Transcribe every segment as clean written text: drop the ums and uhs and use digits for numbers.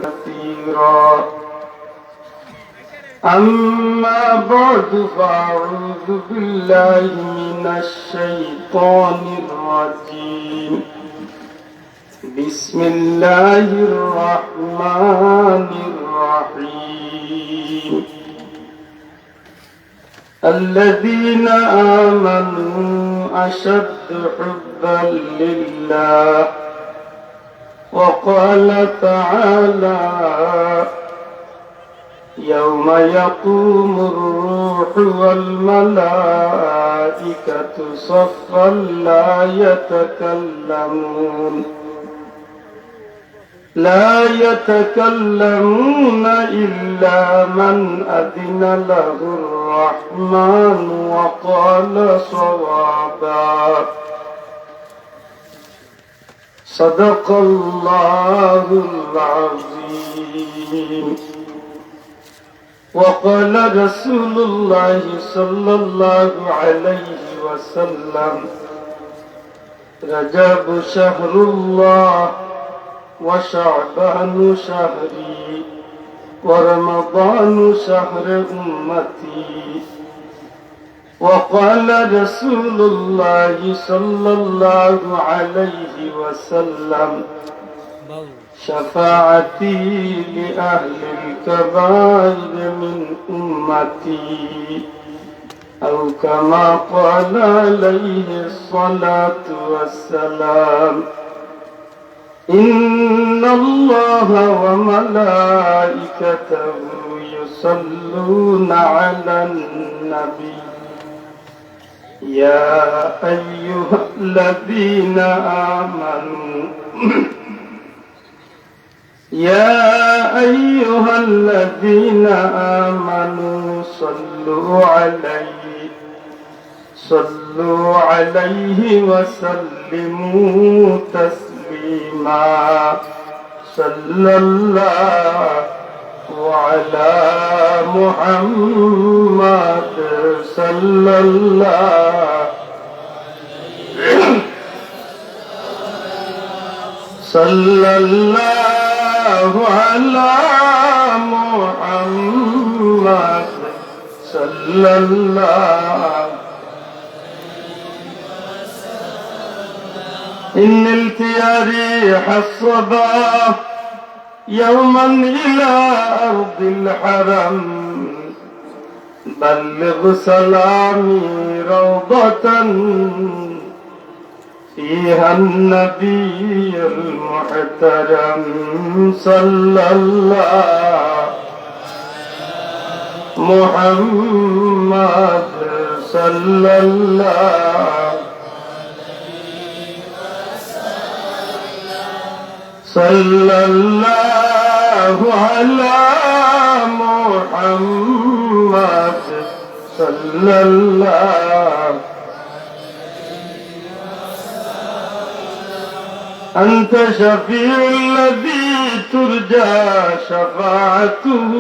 كثيرا. أما بعد فأعوذ بالله من الشيطان الرجيم. بسم الله الرحمن الرحيم. الذين آمنوا أشد حبا لله. وقال تعالى: يوم يقوم الروح والملائكة صفا لا يتكلمون إلا من أذن له الرحمن وقال صوابا. صدق الله العظيم. وقال رسول الله صلى الله عليه وسلم: رجب شهر الله وشعبان شهري ورمضان شهر أمتي. وقال رسول الله صلى الله عليه وسلم: شفاعتي لأهل الكبائر من أمتي، أو كما قال عليه الصلاة والسلام. إن الله وملائكته يصلون على النبي يا أيها الذين آمنوا يا أيها الذين آمنوا صلوا عليه وسلموا تسليما. صلى الله على محمد صلى الله على محمد صلى الله. إن التيا ريح الصباح يوما إلى أرض الحرم، بلغ سلامي روضة فيها النبي المحترم صلى الله محمد صلى الله على محمد صلى الله. أنت شفيع الذي ترجى شفاعته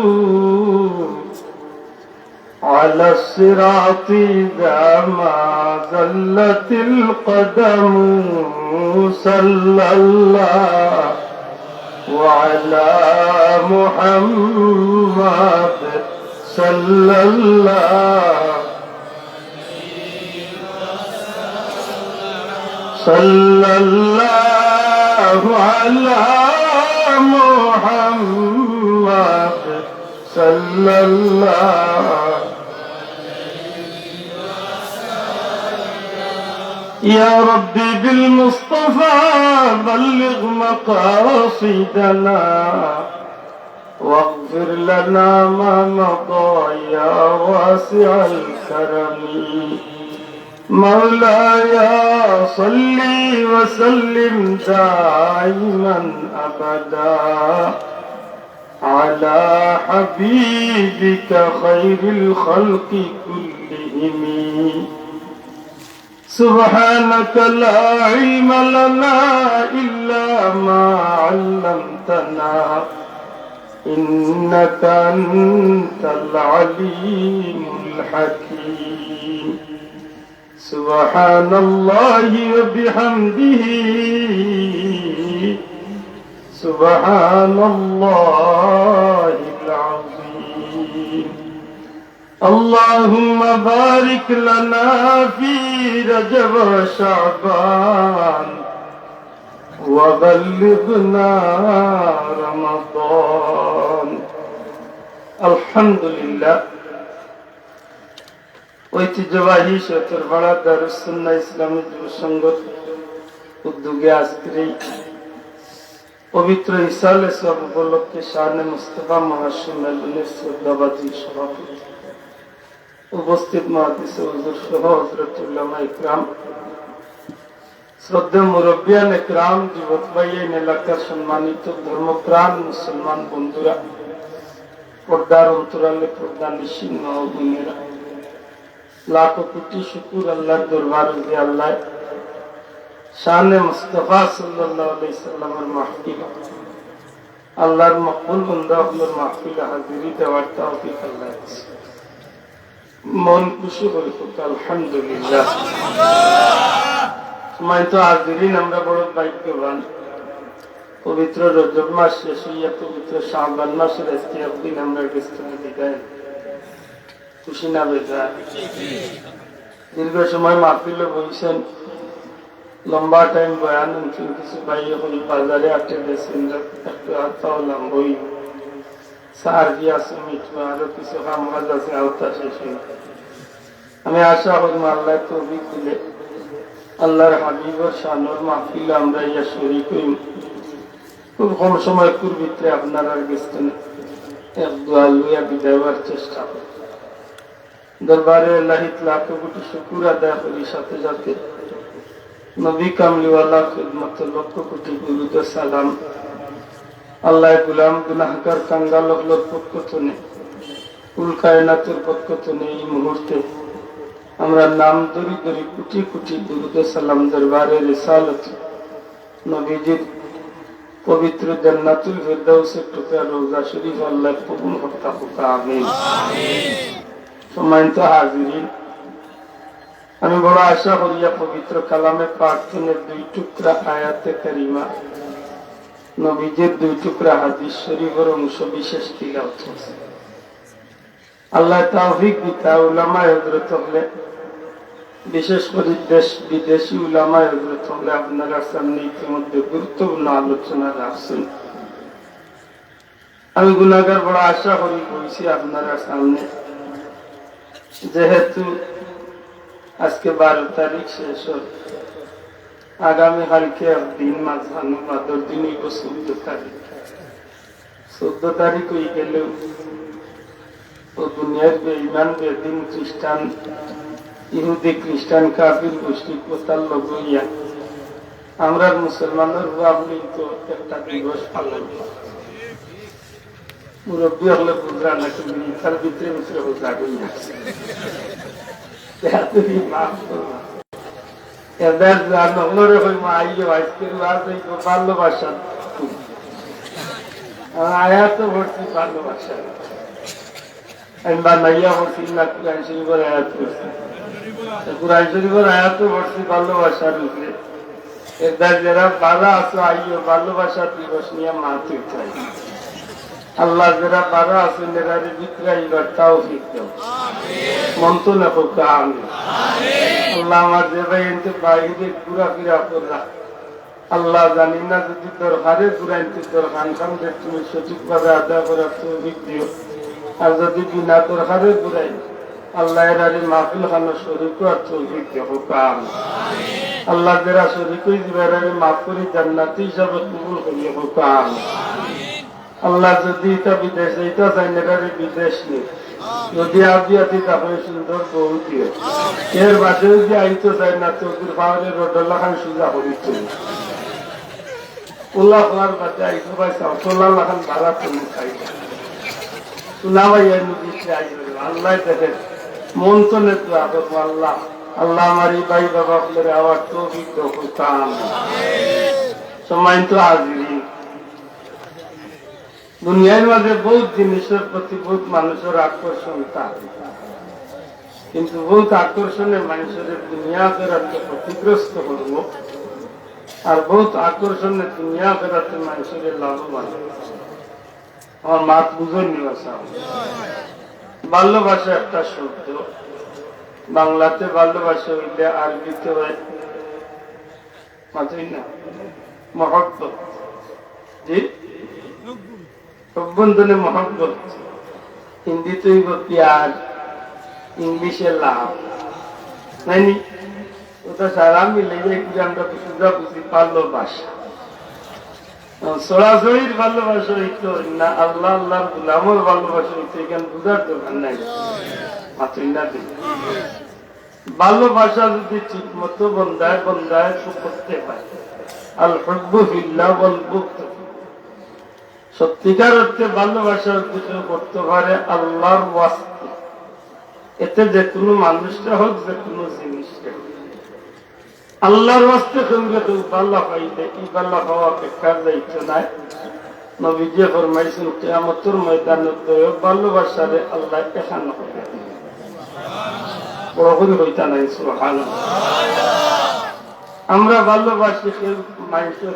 على الصراط إذا ما زلت القدم. صلى الله وعلى محمد صلى الله على محمد صلى الله. يا ربي بالمصطفى بلغ مقاصدنا واغفر لنا ما مضى يا واسع الكرم. مولاي صل وسلم دائما أبدا على حبيبك خير الخلق كلهم. سبحانك لا علم لنا إلا ما علمتنا إنك أنت العليم الحكيم. سبحان الله وبحمده সুবহানাল্লাহিল আযীম। اللهم بارك لنا في رجب وشعبان وبلغنا رمضان। الحمد لله। ঐতিহ্যবাহী সতরপাড়া দারুস সুন্নাহ ইসলামী যুব সংঘ উদ্যোগে আজকের এই পবিত্র ইসালে সব উপলক্ষে শানে মুস্তাফা মহাসম্মেলনের শ্রদ্ধাবাদী সভাপতি উপস্থিত মুহাদ্দিস হুজুর সহ হযরত উলামা ইকরাম, শ্রদ্ধা মুরব্বিয়ান ইকরাম, যুবক ভাইয়ের এলাকার সম্মানিত ধর্মপ্রাণ মুসলমান বন্ধুরা, পর্দার অন্তরালে পর্দা নিশীন মা ও বোনেরা, লাখো কোটি শুকর আল্লাহর দরবারে যে আল্লাহ শানে মুস্তাফা সাল্লাল্লাহু আলাইহি সাল্লামের মাহফিল, আল্লাহর মকবুল বান্দা আপনার মাহফিলে হাজিরি দেওয়ার তৌফিক আল্লাহ দিয়েছে। মন খুশি করে আলহামদুলিল্লাহ। সময় তো হাজিরিন, আমরা বড় ভাগ্যবান। পবিত্র রজব মাস শেষ হইয়া পবিত্র শাবান মাসের আজকে একদিন আমরা গেছি বিদায়। খুশি না বেজার? দীর্ঘ সময় মাহফিলে বইছেন, লম্বা টাইম বয়ান শুনছেন, কিছু বাইরে হল বাজারে আটে গেছেন, একটু আত্মাওলাম বই সার কি আছে মিটবা, আরো কিছু কাম কাজ আছে আওতা শেষ হয়ে। আমি আশা করি আল্লাহ তৌফিক দিলে আল্লাহর হাবিবর শানোর মাহফিলে আমরা ইয়া শরীক হই। খুব কম সময় ভিতরে আপনারা গেছেন, এক দোয়া লইয়া বিদায় হওয়ার চেষ্টা করি। দরবারে আল্লাহিত লাখো কোটি শুকর আদায় করি, সাথে সাথে নবী কামলিওয়ালা খিদমত লক্ষ কোটি দুরূদ ও সালাম আল্লাহ গুলাম গুনাহগার কাঙ্গাল হলোর পক্ষ থেকে, কুল কায়নাতের পক্ষ থেকে এই মুহূর্তে আমরা নাম ধরি ধরি কোটি কোটি দুরূদ ও সালাম দরবারে রিসালত নবীজির পবিত্র জান্নাতুল ফিরদাউসের টুকরা রওজা শরীফ আল্লাহ কবুল করতে হোক, আমিন। সম্মানিত হাজিরিন, আমি বড় আশা করিয়া পবিত্র কালামে পাক থেকে দুই টুকরা আয়াতে কারিমা, নবীজির দুই টুকরা হাদিস শরীফের অংশ বিশেষ তিলাওয়াত করছি। আল্লাহ তৌফিক দিতা উলামা হযরত হলে, বিশেষ করে দেশ বিদেশি উলামা হযরত হলে আপনারা সামনে ইতিমধ্যে গুরুত্বপূর্ণ আলোচনা রাখছেন। আমি গুনাহগার বড় আশা করি বলছি আপনারা সামনে, যেহেতু আজকে 12 তারিখ শেষ হয়, আগামী কালকে একদিন মাঝখানে বাদর দিন হইব 14 তারিখ। 14 তারিখ হয়ে গেলেও ও দুনিয়ার বেঈমান বেদিন খ্রিস্টান, ইহুদি খ্রিস্টান কাফির গোষ্ঠী কোতাল লগইয়া আমরা মুসলমানের ভাবলি তো একটা দিবস পালন। মুরব্বী হলে বুঝরা না, কিন্তু তার ভিতরে ভিতরে বোঝা গই আছে। মাফ করবা এদের নগরে হই মা আইও আজকের ভালোবাসা আয়াত ভর্তি ভালোবাসা। আমি বানাইয়া ভর্তি না কুরআন শরীফের আয়াত করছি, কুরআন শরীফের আয়াত ভর্তি ভালোবাসার উপরে। এদের যারা বাধা আছে আইও ভালোবাসা দিবস নিয়ে মাহফিল চাই। আল্লাহ যারা বাধা আছেন এরারে বিক্রয় তৌফিক দাও, মন তো না হোক, আমিন। আল্লাহ আমার যে ভাই এনতে বাইরে ঘুরাফেরা করলা, আল্লাহ জানি না যদি তোর হারে ঘুরাইতে তোর খান খানদের তুমি সঠিকভাবে আদায় করার তৌফিক দিও। আর যদি বিনা তোর হারে ঘুরাই আল্লাহ এরারে মাহফিল খানো শরীক আর তৌফিক দেব, আমিন। আল্লাহ যারা শরীক হয়ে দিবে এরারে মাফ করে জান্নাতি হিসাবে কবুল করিয়ে হোক, আমিন। আল্লাহ যদি এটা বিদেশ এইটা চাই এটারে বিদেশ নেই, যদি আবিয়াতি তাহলে সুন্দর বউ দিও। এর বাদেও যে আইতো চাই না চৌকির পাহাড়ে রোডল্লা খান সুজা করিত উল্লাহ হওয়ার বাদে আইতো ভাই চৌল্লা লাখান ভাড়া তুমি খাই শোনা ভাই নদীতে আই আল্লাহ দেখেন মন তো নেতো আল্লাহ। আল্লাহ আমার এই ভাই বাবা আপনার আওয়াজ তো অভিজ্ঞ করতাম। সম্মানিত হাজিরিন, দুনিয়ার মাঝে বহুত জিনিসের প্রতি বহুত মানুষের আকর্ষণ থাকে, কিন্তু বহুত আকর্ষণে মানুষের দুনিয়া ফেরাতে ক্ষতিগ্রস্ত করবো আর বহুত আকর্ষণে দুনিয়া ফেরাতে মানুষের লাভবান। আমার মাত বুঝেন নি ভাষা। ভালোবাসা একটা শব্দ, বাংলাতে ভালোবাসা হইলে আরবিতে হয় মাতই না মহব্বত। জি, অভ্যন্তরে মহব্বত, হিন্দিতে হইব প্যার, ইংলিশে লাভ, নাইনি ওটা সারা মিলে আমরা সুবিধা বুঝি ভালোবাসা। সরাসরির ভালোবাসা হইতো না, আল্লাহ আল্লাহর গুলামর ভালোবাসা হইতো, এখানে বুঝার দরকার নাই। ভালোবাসা যদি ঠিক মতো বন্ধায় বন্ধায় করতে পারে, আল হুব্বু ফিল্লাহ ওয়াল বুগদ, সত্যিকার অর্থে ভালোবাসার কিছু করতে পারে আল্লাহর ওয়াস্তে, এতে যে কোনো মানুষটা হোক, যে কোনো জিনিসটা হোক, আল্লাহর ওয়াস্তে সঙ্গে তো ভালো পাইলে এই ভালো হওয়া অপেক্ষা যাইতে নাই। নবীজি ফরমাইছেন কিয়ামতের ময়দানে ভালোবাসারে আল্লাহ এখানে হবে, বড় করে হইতা নাই। সুবহানাল্লাহ। আমরা ভালোবাসি কেউ মানুষের,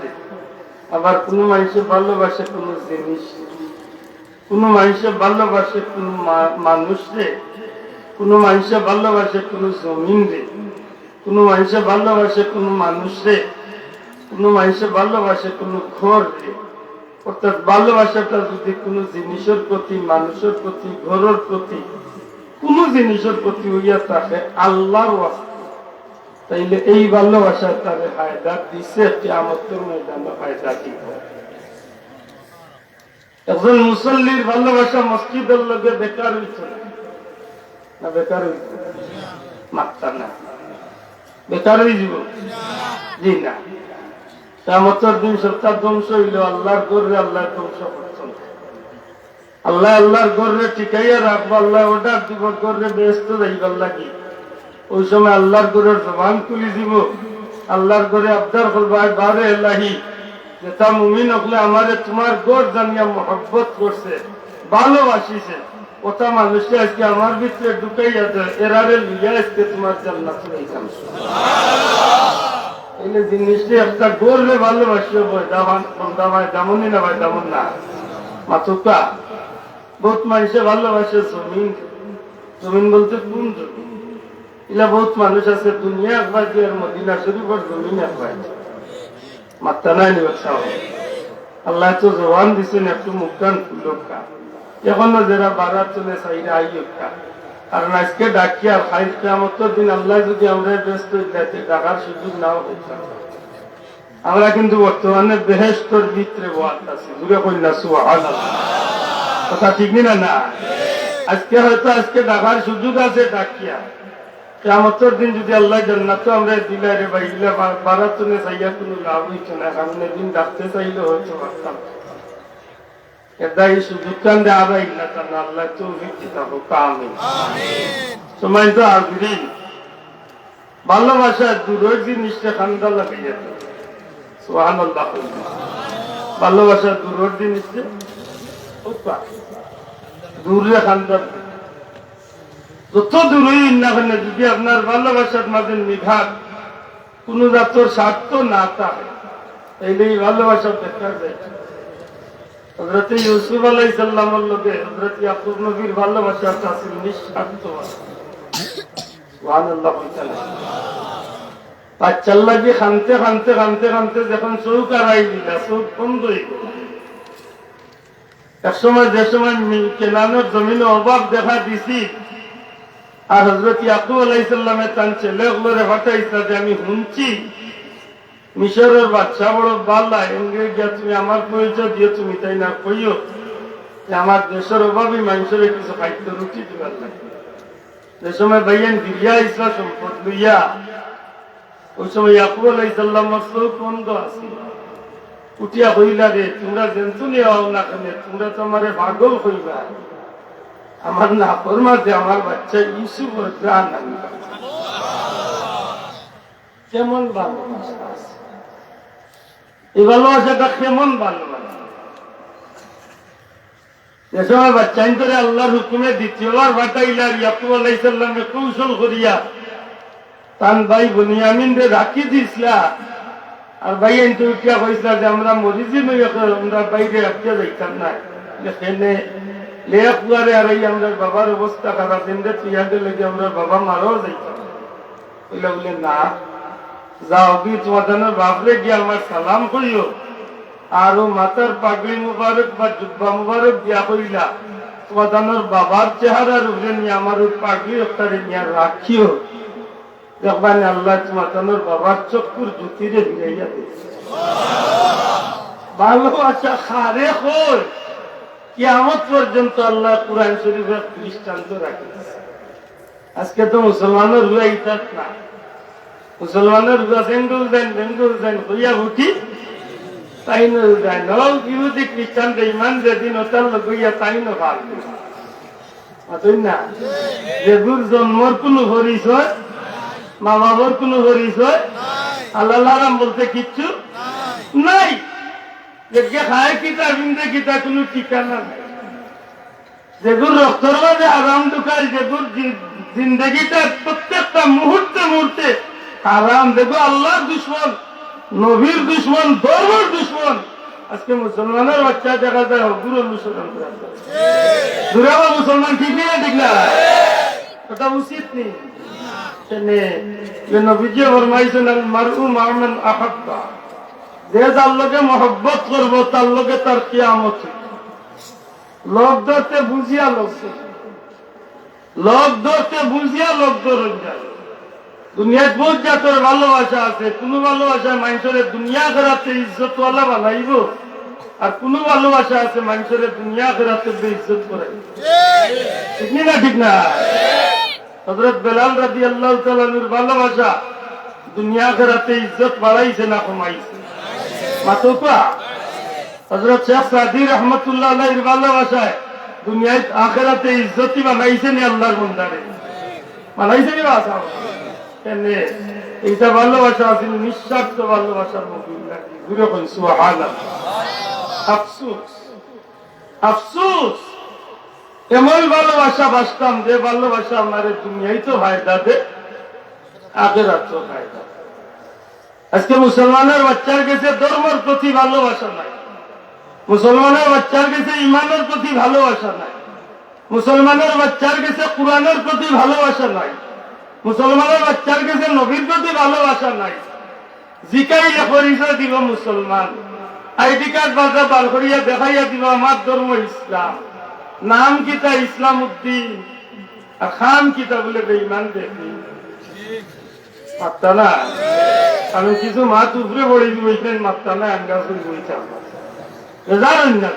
আবার কোনো মানুষের ভালোবাসে কোনো জিনিস, কোনো মানুষের ভালোবাসে কোনো মানুষরে, কোনো মানুষের ভালোবাসে কোনো জমিন রে, কোনো মানুষের ভালোবাসে কোনো মানুষরে, কোনো মানুষের ভালোবাসে কোনো ঘর রে। অর্থাৎ ভালোবাসাটা যদি কোনো জিনিসের প্রতি, মানুষের প্রতি, ঘরের প্রতি, কোনো জিনিসের প্রতি হইয়া থাকে আল্লাহর ওয়াস্তে, তাইলে এই ভালোবাসা তারে ফায়দা দিছে, কিয়ামতের ময়দানে ফায়দা দিব। একজন মুসল্লির ভালোবাসা মসজিদের লগে বেকার হইছে না, বেকার হইছে মাত্রা না, বেকার হয়ে যাব জি না। কিয়ামতের দিন সত্তা ধ্বংস হইল, আল্লাহর গর্রে আল্লাহ ধ্বংস করছেন। আল্লাহ আল্লাহর গর্রে টিকাইয়া রাখবো, আল্লাহ অর্ডার দিব গর্রে ব্যস্ত যাইবার লাগি। ওই সময় আল্লাহর গরের জবান খুলি দিব, আল্লাহর গরে আবদার করবো, বারে এলাহি যেটা মুমিন হলে আমারে তোমার গড় জানিয়া মহব্বত করছে, ভালোবাসিছে, ওটা মানুষকে আজকে আমার ভিতরে ঢুকাইয়া দেয়, এরারে লইয়া আজকে তোমার জান্নাতে যাইতাম। এই জিনিসটি একটা গড়ে ভালোবাসি ভাই তেমনই না, ভাই তেমন না মাতুকা। বহুত মানুষে ভালোবাসে জমিন, জমিন বলতে কোন জমিন? এলা বহুত মানুষ আছে দুনিয়া একবার আর মদিনা শরীফের জমিন একবার মাত্রা নাই নিবে। আল্লাহ তো জবান দিচ্ছেন একটু মুখটান ফুলকা, এখনো যারা বাড়া চলে চাইরা আইকা। কারণ আজকে ডাকিয়া ফাইল কিয়ামতের দিন আল্লাহ যদি আমরা ব্যস্ত ডাকার সুযোগ নাও হইতাম, আমরা কিন্তু বর্তমানে বেহেশতর ভিতরে বহাত আছি। দূরে কইলা সুবহানাল্লাহ, কথা ঠিক না? না, আজকে হয়তো আজকে ডাকার সুযোগ আছে ডাকিয়া, কিয়ামতের দিন যদি আল্লাহ জান্নাত আমরা দিলা রে ভাই, ইলা বারাতনে চাইয়া কোনো লাভ হইছে না। সামনে দিন ডাকতে চাইলে হয়তো পারতাম, এটা এই সুযোগ কান্দে আবার ইল্লা তার আল্লাহ তৌফিক দিতে হোক, আমিন। সময় তো আজরিন, ভালোবাসা দূরের জিনিসটা খান্দা লাগে যেত। সুবহানাল্লাহ। ভালোবাসা দূরের জিনিসটা দূরে খান্দা, যত দূরই না কেন যদি আপনার ভালোবাসার মাঝে নিঘাত কোন জাতর স্বার্থ না থাকে, তাইলে এই ভালোবাসা দেখা যায়। হযরত ইউসুফ আলাইহিস সালামের লগে হযরত ইয়াকুব নবীর ভালোবাসাটা ছিল নিঃস্বার্থ। সুবহানাল্লাহ। বাচ্চার লাগে খানতে খানতে খানতে খানতে যখন চৌক আড়াই দিলা, চৌক বন্ধ হয়ে গেল। এক সময় যে সময় কেনানোর জমিনে অভাব দেখা দিছি, আর হযরত ইয়াকুব আলাইহিস সালামের তার ছেলেগুলোরে পাঠাইছে যে আমি শুনছি মিশরের বাদশা বড় বাল্লা, এনগে গিয়া তুমি আমার পরিচয় দিয়ে তুমি তাই না কইও যে আমার দেশের অভাবী মানুষের কিছু খাদ্য রুটি দিবার লাগে। যে সময় ভাইয়ান ফিরিয়া ইসলা সম্পদ লইয়া, ওই সময় ইয়াকুব আলাইহিস সালামের চোখ বন্ধ আছে। উঠিয়া হইলা রে, তোমরা জেন্তুনি হও না কেন, তোমরা তো আমারে পাগল কইবা, আমার না ফরমাতে আমার বাচ্চা ইউসুফের প্রাণ আমি। কেমন ভালোবাসা আছে এই ভালোবাসাটা, কেমন ভালোবাসা! যে সময় বাচ্চা করে আল্লাহর হুকুমে দ্বিতীয়বার পাঠাইলা, ইয়াকুব আলাইহিস সালামে কৌশল করিয়া তান ভাই বুনিয়ামিন রে রাখি দিছিলা, আর ভাই এনতে উঠিয়া কইছিল যে আমরা মরিজি নই, আমরা বাইরে রাখতে যাইতাম না, এখানে লেয়া পুয়ারে আর এই আমরা বাবার অবস্থা খারাপ, এনতে তুইয়া দিলে যে আমরা বাবা মারাও যাইতাম। কইলা বলে না, যাও কি তোমাদের বাপরে গিয়ে আমার সালাম করিও, আর ও মাথার পাগড়ি মুবারক বা জুব্বা মুবারক দিয়া কইলা তোমাদের বাবার চেহারার উপরে নিয়ে আমার ওই পাগড়ি ওখানে নিয়ে রাখিও, দেখবেন আল্লাহ তোমাদের বাবার চক্ষুর জ্যোতিরে ফিরাইয়া দিয়েছে। ভালোবাসা খারে হই কিয়ামত পর্যন্ত আল্লাহ কুরআন শরীফের দৃষ্টান্ত রাখিয়েছে। আজকে তো মুসলমানের হুয়াই থাক না, মুসলমানের হুয়া বেঙ্গল দেন হইয়া উঠি তাই যায় ন, ইহুদি খ্রিস্টান ইমান যেদিন ওটার লইয়া তাই ন ভাল না, যেগুর জন্মর কোনো পরিচয়, মা বাবার কোনো পরিচয়, আল্লাহ হারাম বলতে কিচ্ছু নাই, যে খায় কিতা বিন্দে কিতা কোনো ঠিকানা নাই, যেগুর রক্তর মাঝে আরাম ঢুকায়, যেগুর জিন্দগিটা প্রত্যেকটা মুহূর্তে মুহূর্তে আরাম, দেখো আল্লাহর দুশ্মন, নবীর দুশ্মন, ধর্মের দুশ্মন। আজকে মুসলমানের বাচ্চা দেখা যায় হগুর অনুসরণ করা যায়, দুরাবা মুসলমান ঠিক না ঠিক না, ওটা উচিত নেই। নবীজি ফরমাইছেন আল মারউ মা মান আহাব্বা, যে যার লগে মহব্বত করবো তার লগে তার কিয়ামত। লোক ধরতে বুঝিয়া লোক ধরতে বুঝিয়া লোক ধরন যায়। দুনিয়ায় বহুত জাতের ভালোবাসা আছে, কোন ভালোবাসা মানুষের দুনিয়া খেরাতে ইজ্জতওয়ালা বানাইব, আর কোন ভালোবাসা আছে মানুষের দুনিয়া খেরাতে বেইজ্জত করে, ঠিক না ঠিক না? হযরত বেলাল রাদিয়াল্লাহু তাআলা আনহুর ভালোবাসা দুনিয়া খেরাতে ইজ্জত বাড়াইছে না কমাইছে? মাতোকা হযরত শেখ সাদী রহমাতুল্লাহ আলাইহির ভালোবাসায় দুনিয়ায় আখিরাতে ইজ্জতই বানাইছে না আল্লাহর বান্দারে, বানাইছে না বাসা। এইটা ভালোবাসা আছে নিঃস্বার্থ ভালোবাসার মধ্যে ঘুরে কই সুবহানাল্লাহ। আফসোস আফসোস, এমন ভালোবাসা বাসতাম যে ভালোবাসা আমার দুনিয়ায় তো ফায়দা দে, আখিরাত তো ফায়দা। আজকে মুসলমানের বাচ্চার কাছে ধর্মের প্রতি ভালোবাসা নাই, মুসলমানের বাচ্চার কাছে ইমানের প্রতি ভালোবাসা নাই, মুসলমানের বাচ্চার কাছে কোরআনের প্রতি ভালোবাসা নাই, মুসলমানের বাচ্চার কাছে নবীর প্রতি ভালোবাসা নাই। জিকাইলে পরিচয় দিব মুসলমান, আইডি কার্ড বাজা বার করিয়া দেখাইয়া দিব আমার ধর্ম ইসলাম, নাম কিতা ইসলাম উদ্দিন, আর খান কিতা বলে বেঈমান দেখি মাত্তা না। আমি কিছু মাত উপরে পড়ে দিব, মাত্তা না আন্দাজ করে বইতাম জানেন না।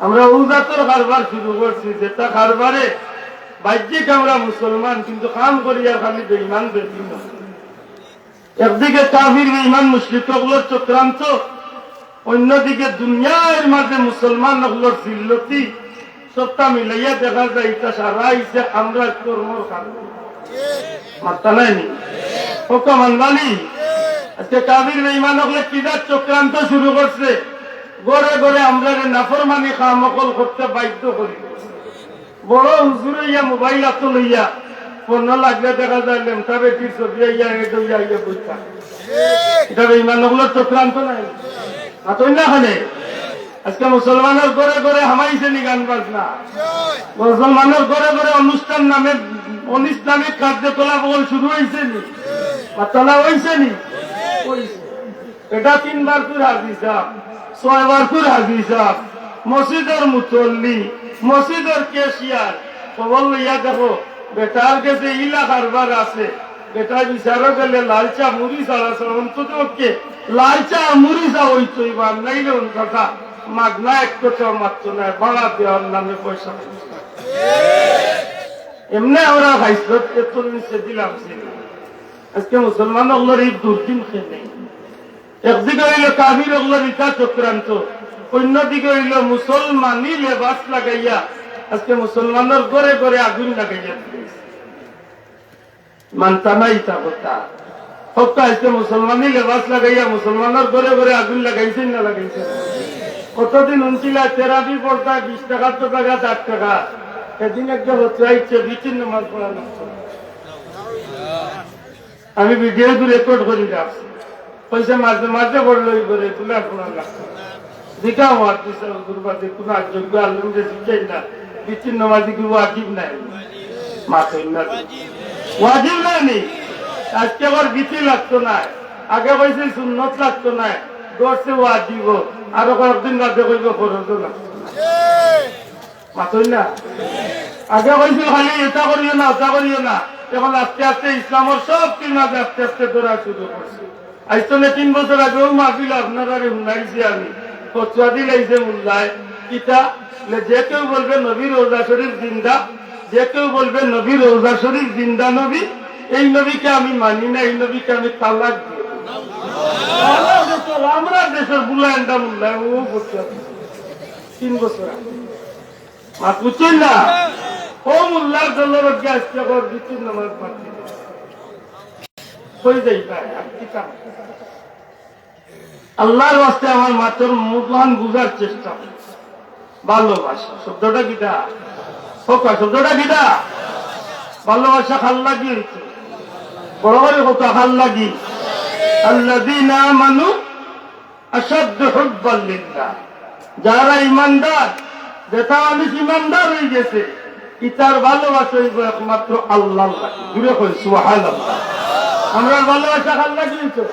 আমরা উজাতর কারবার শুরু করছি, যেটা কারবারে বাহ্যিক আমরা মুসলমান, কিন্তু কাম করিয়া খালি বেঈমান দেখি না। একদিকে কাফির বেঈমান মুশরিকগুলোর চক্রান্ত, অন্যদিকে দুনিয়ার মাঝে মুসলমান হলোর জিল্লতি, সবটা মিলাইয়া দেখা যায় এটা সারা হইছে আমরা কর্মর কারণে। মাত্তা নাই নি ওকে মানবানি। আজকে কাফির বেঈমান হলে কিদার চক্রান্ত শুরু করছে, গড়ে গড়ে আমরা নাফরমানি কামকল করতে বাধ্য করি। বড় হুজুর ইয়া মোবাইল হাত লইয়া ফোন লাগলে দেখা যায় লেমটা বেটির ছবি ইয়া ইয়া ইয়া বইতা, এটা বেঈমানগুলোর চক্রান্ত নাই আতই না হলে। আজকে মুসলমানের ঘরে ঘরে হামাইছে নি গান বাজনা, মুসলমানের ঘরে ঘরে অনুষ্ঠান নামে অনিসলামিক কার্যকলাপ শুরু হয়েছে নি, মাতালা হয়েছে নি, এটা 3 বার করে হাজির সাহেব, 6 বার করে হাজির সাহেব, মসজিদের মুসল্লি, মসজিদের কেশিয়ার খবর লইয়া দেখো বেটার কাছে ইলা কারবার আছে, বেটা বিচারও গেলে লালচা মুড়ি ছাড়া অন্তত লালচা মুড়ি চা হইতো, এবার নাইলে কথা মাগনা এক কোথাও মাত্র নাই, ভাড়া দেওয়ার নামে পয়সা এমনি আমরা খাইছিল এত নিচে দিলাম। আজকে মুসলমান ওগুলোর এই দুর্দিন খেয়ে, একদিকে হইল কাফির ওগুলোর ইটা চক্রান্ত, অন্যদিকে হইল মুসলমানি লেবাস লাগাইয়া আজকে মুসলমানের ঘরে ঘরে আগুন লাগাইয়া মানতা না ইটা কথা সবটা। আজকে মুসলমানি লেবাস লাগাইয়া মুসলমানের ঘরে ঘরে আগুন লাগাইছেন না লাগাইছেন? কতদিন উনছিল থেরাপি পড়তা 20 টাকা তো টাকা 8 টাকা, সেদিন একটা হচ্ছে বিচ্ছিন্ন নামাজ পড়া লাগছে। আমি ভিডিও রেকর্ড করি রাখছি, পয়সা মাঝে মাঝে বললো করে তুলে শোনা লাগতো দিঘা হওয়ার গুরুবাদী কোন যোগ্য আলমকে শিখেন না বিচ্ছিন্ন মাঝি গুরু ওয়াজিব নাই মাথই না ওয়াজিব নাই আজকে আবার বিচি লাগতো না আগে কইছে সুন্নত লাগতো না দর্শে ওয়াজিব আরো কয়েকদিন বাদে কইব ফরজ লাগতো মাথই না আগে কইছিল খালি এটা করিও না ওটা করিও না এখন আস্তে আস্তে ইসলামের সব কিনাতে আস্তে আস্তে ধরা শুরু করছে আজ তো 3 বছর আগেও মাহফিল আপনারা শুনাইছি আমি ফতোয়া দিলাইছে মোল্লায় কিতা যে কেউ বলবে নবী রোজা শরীফ জিন্দা যে কেউ বলবে নবী রোজা শরীফ জিন্দা নবী এই নবীকে আমি মানি না এই নবীকে আমি তালাক দিই আমরা দেশের বুলায়নটা মোল্লায় ও ফতোয়া 3 বছর বুঝছেন না ও মোল্লার দলের আজকে আবার বিচ্ছিন্ন নামাজ পাচ্ছি হয়ে যাই ভাই আর কি কাম আল্লাহর ওয়াস্তে আমার মাত্র মূল্যায়ন বুঝার চেষ্টা ভালোবাসা শব্দটা কিটা শব্দটা কিটা ভালোবাসা খাল লাগি বড় বড় কথা খাল লাগি আল্লাযীনা আমানু আশাদ্দু হুব্বান লিল্লাহ যারা ঈমানদার যেটা আমি ঈমানদার হয়ে গেছে ইতার ভালোবাসা হইব একমাত্র আল্লাহর লাগি জুড়ে কই সুবহানাল্লাহ আমরা ভালোবাসা খাল লাগি তো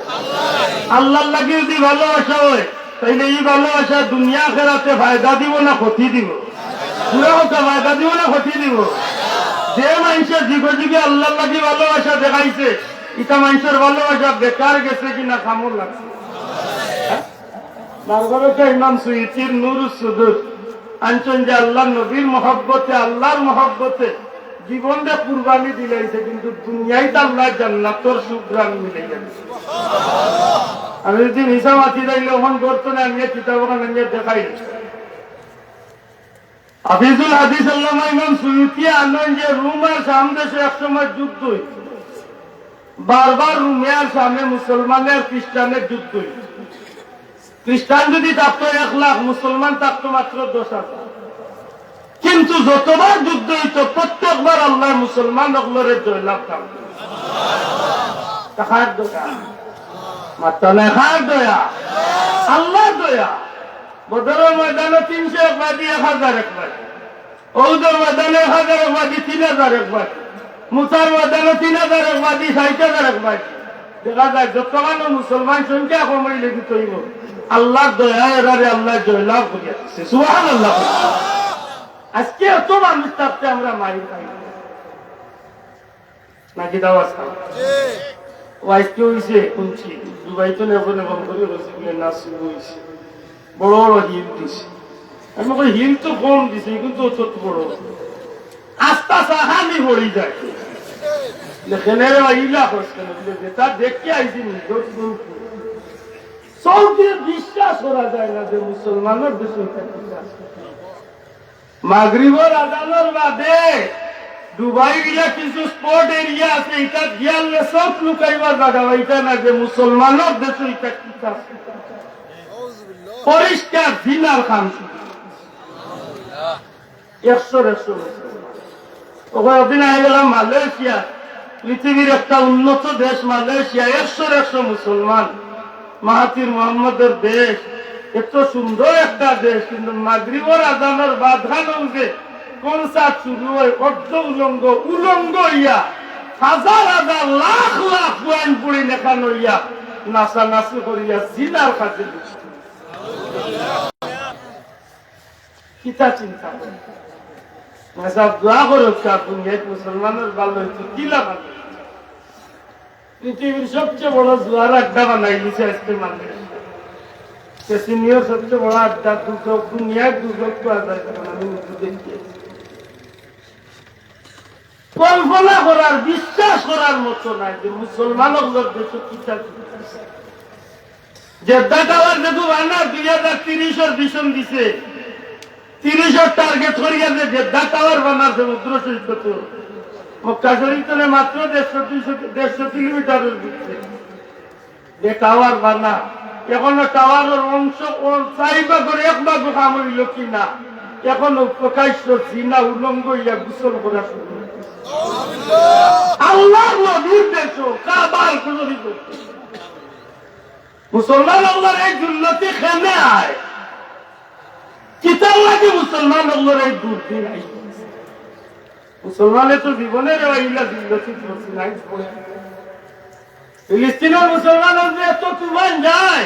আল্লাহর লাগি যদি ভালোবাসা হয় তাইলে এই ভালোবাসা দুনিয়া আখিরাতে ফায়দা দিব না ক্ষতি দিব পুরো কথা ফায়দা দিব না ক্ষতি দিব যে মানুষের জীবজীবী আল্লাহর লাগি ভালোবাসা দেখাইছে ইটা মানুষের ভালোবাসা বেকার গেছে কিনা কামড় লাগছে মারবারকা ইমাম সুয়ুতির নূরুস সুদূর আনছেন যে আল্লাহর নবীর মহব্বতে আল্লাহর মহব্বতে জীবনটা কুরবানি দিলাইছে কিন্তু দুনিয়ায় তো আল্লাহ জান্নাতের সুগ্রাম মিলে গেছে আমি যদি মিশা মাতি যাইলে ওখান করতো না আমি কিতাব ওখানে দেখাই হাফিজুল হাদিস আল্লামা ইমাম সুয়ুতি আনেন যে রুম আর শাম দেশে একসময় যুদ্ধ হয়েছে বারবার রুমে আর শামে মুসলমানের খ্রিস্টানের যুদ্ধ হয়েছে খ্রিস্টান যদি থাকতো 1 লাখ মুসলমান থাকতো মাত্র 10,000 কিন্তু যতবার যুদ্ধ হইত প্রত্যেকবার আল্লাহ মুসলমান অগলরে জয়লাভ থাকতো টাকার দয়া মাত্র নেখার দয়া আল্লাহ দয়া বদরের ময়দানে 300 একবাদী 1000 একবাদী ওহুদের ময়দানে 1000 একবাদী 3000 একবাদী মুসার ময়দানে 3000 একবাদী 60,000 একবাদী দেখা যায় যতখানো মুসলমান সংখ্যা কমাই লেগে তৈব আল্লাহর দয়া এরারে আল্লাহ জয়লাভ করিয়া দিচ্ছে সুবহানাল্লাহ আজকে এত মানুষ থাকতে আমরা মারি খাই নাকি দাওয়াজ খাওয়া আজকে হয়েছে শুনছি দুবাই তো নেবো নেবো করে হয়েছে বলে না শুরু হয়েছে বড় বড় হিল দিছে আমি কই হিল তো কম দিছে কিন্তু অত বড় আস্তা সাহানি পড়ি যায় লেখেনের ইলা করছেন যেটা দেখে আইছি সৌদি বিশ্বাস করা যায় না যে মুসলমানের দেশে মাগরিবের আজানের বাদে দুবাই গিলা কিছু স্পট এরিয়া আছে এটা গিয়ালে সব লুকাইবার জায়গা এটা না যে মুসলমানের দেশে এটা কি পরিষ্কার জিনার খান 100 ওখানে দিন আগে গেলাম মালয়েশিয়া পৃথিবীর একটা উন্নত দেশ মালয়েশিয়া 100 মুসলমান মাহাতির মোহাম্মদের দেশ এত সুন্দর একটা দেশ কিন্তু মাগরিবের আজানের বাধানো যে কনসার্ট শুরু হয় অর্ধ উলঙ্গ ইয়া হাজার হাজার লাখ লাখ পয়েন্ট পড়ি লেখানো ইয়া নাচানাচি করিয়া জিনার কাছে কিতা চিন্তা করে দোয়া করুক দুনিয়ায় মুসলমানের ভালো হয়েছে কি লাভ পৃথিবীর সবচেয়ে বড় জোয়ার আড্ডা বানাই দিচ্ছে আজকে মানুষ সিনিয়র সবচেয়ে বড় আড্ডা দুনিয়ায় দুর্যোগ পাওয়া যায় তখন আমি দেখি কল্পনা করার বিশ্বাস করার মতো নাই যে মুসলমান দেশ কিতা জেদ্দা টাওয়ার যেহেতু বানা 2030 ভিশন দিছে 30 টার্গেট করিয়া যে জেদ্দা টাওয়ার বানার সমুদ্র সৈকত মক্কা শরীফে মাত্র 150 কিলোমিটারের ভিতরে যে টাওয়ার বানা এখনো টাওয়ারের অংশ চাইবা করে 1 ভাগ কাম হইল কিনা এখনো প্রকাশ্য জিনা উলঙ্গ ইয়া গোসল করা শুরু আল্লাহর নবীর দেশ কাবার শরীফ মুসলমান আল্লাহর এই দুর্নীতি খেলে আয় কিতাব লাগে মুসলমান আল্লাহর এই দুর্দিন আই মুসলমানের তো জীবনের ওইলা দুর্নীতি নাই। ফিলিস্তিনের মুসলমান এত তুমান যায়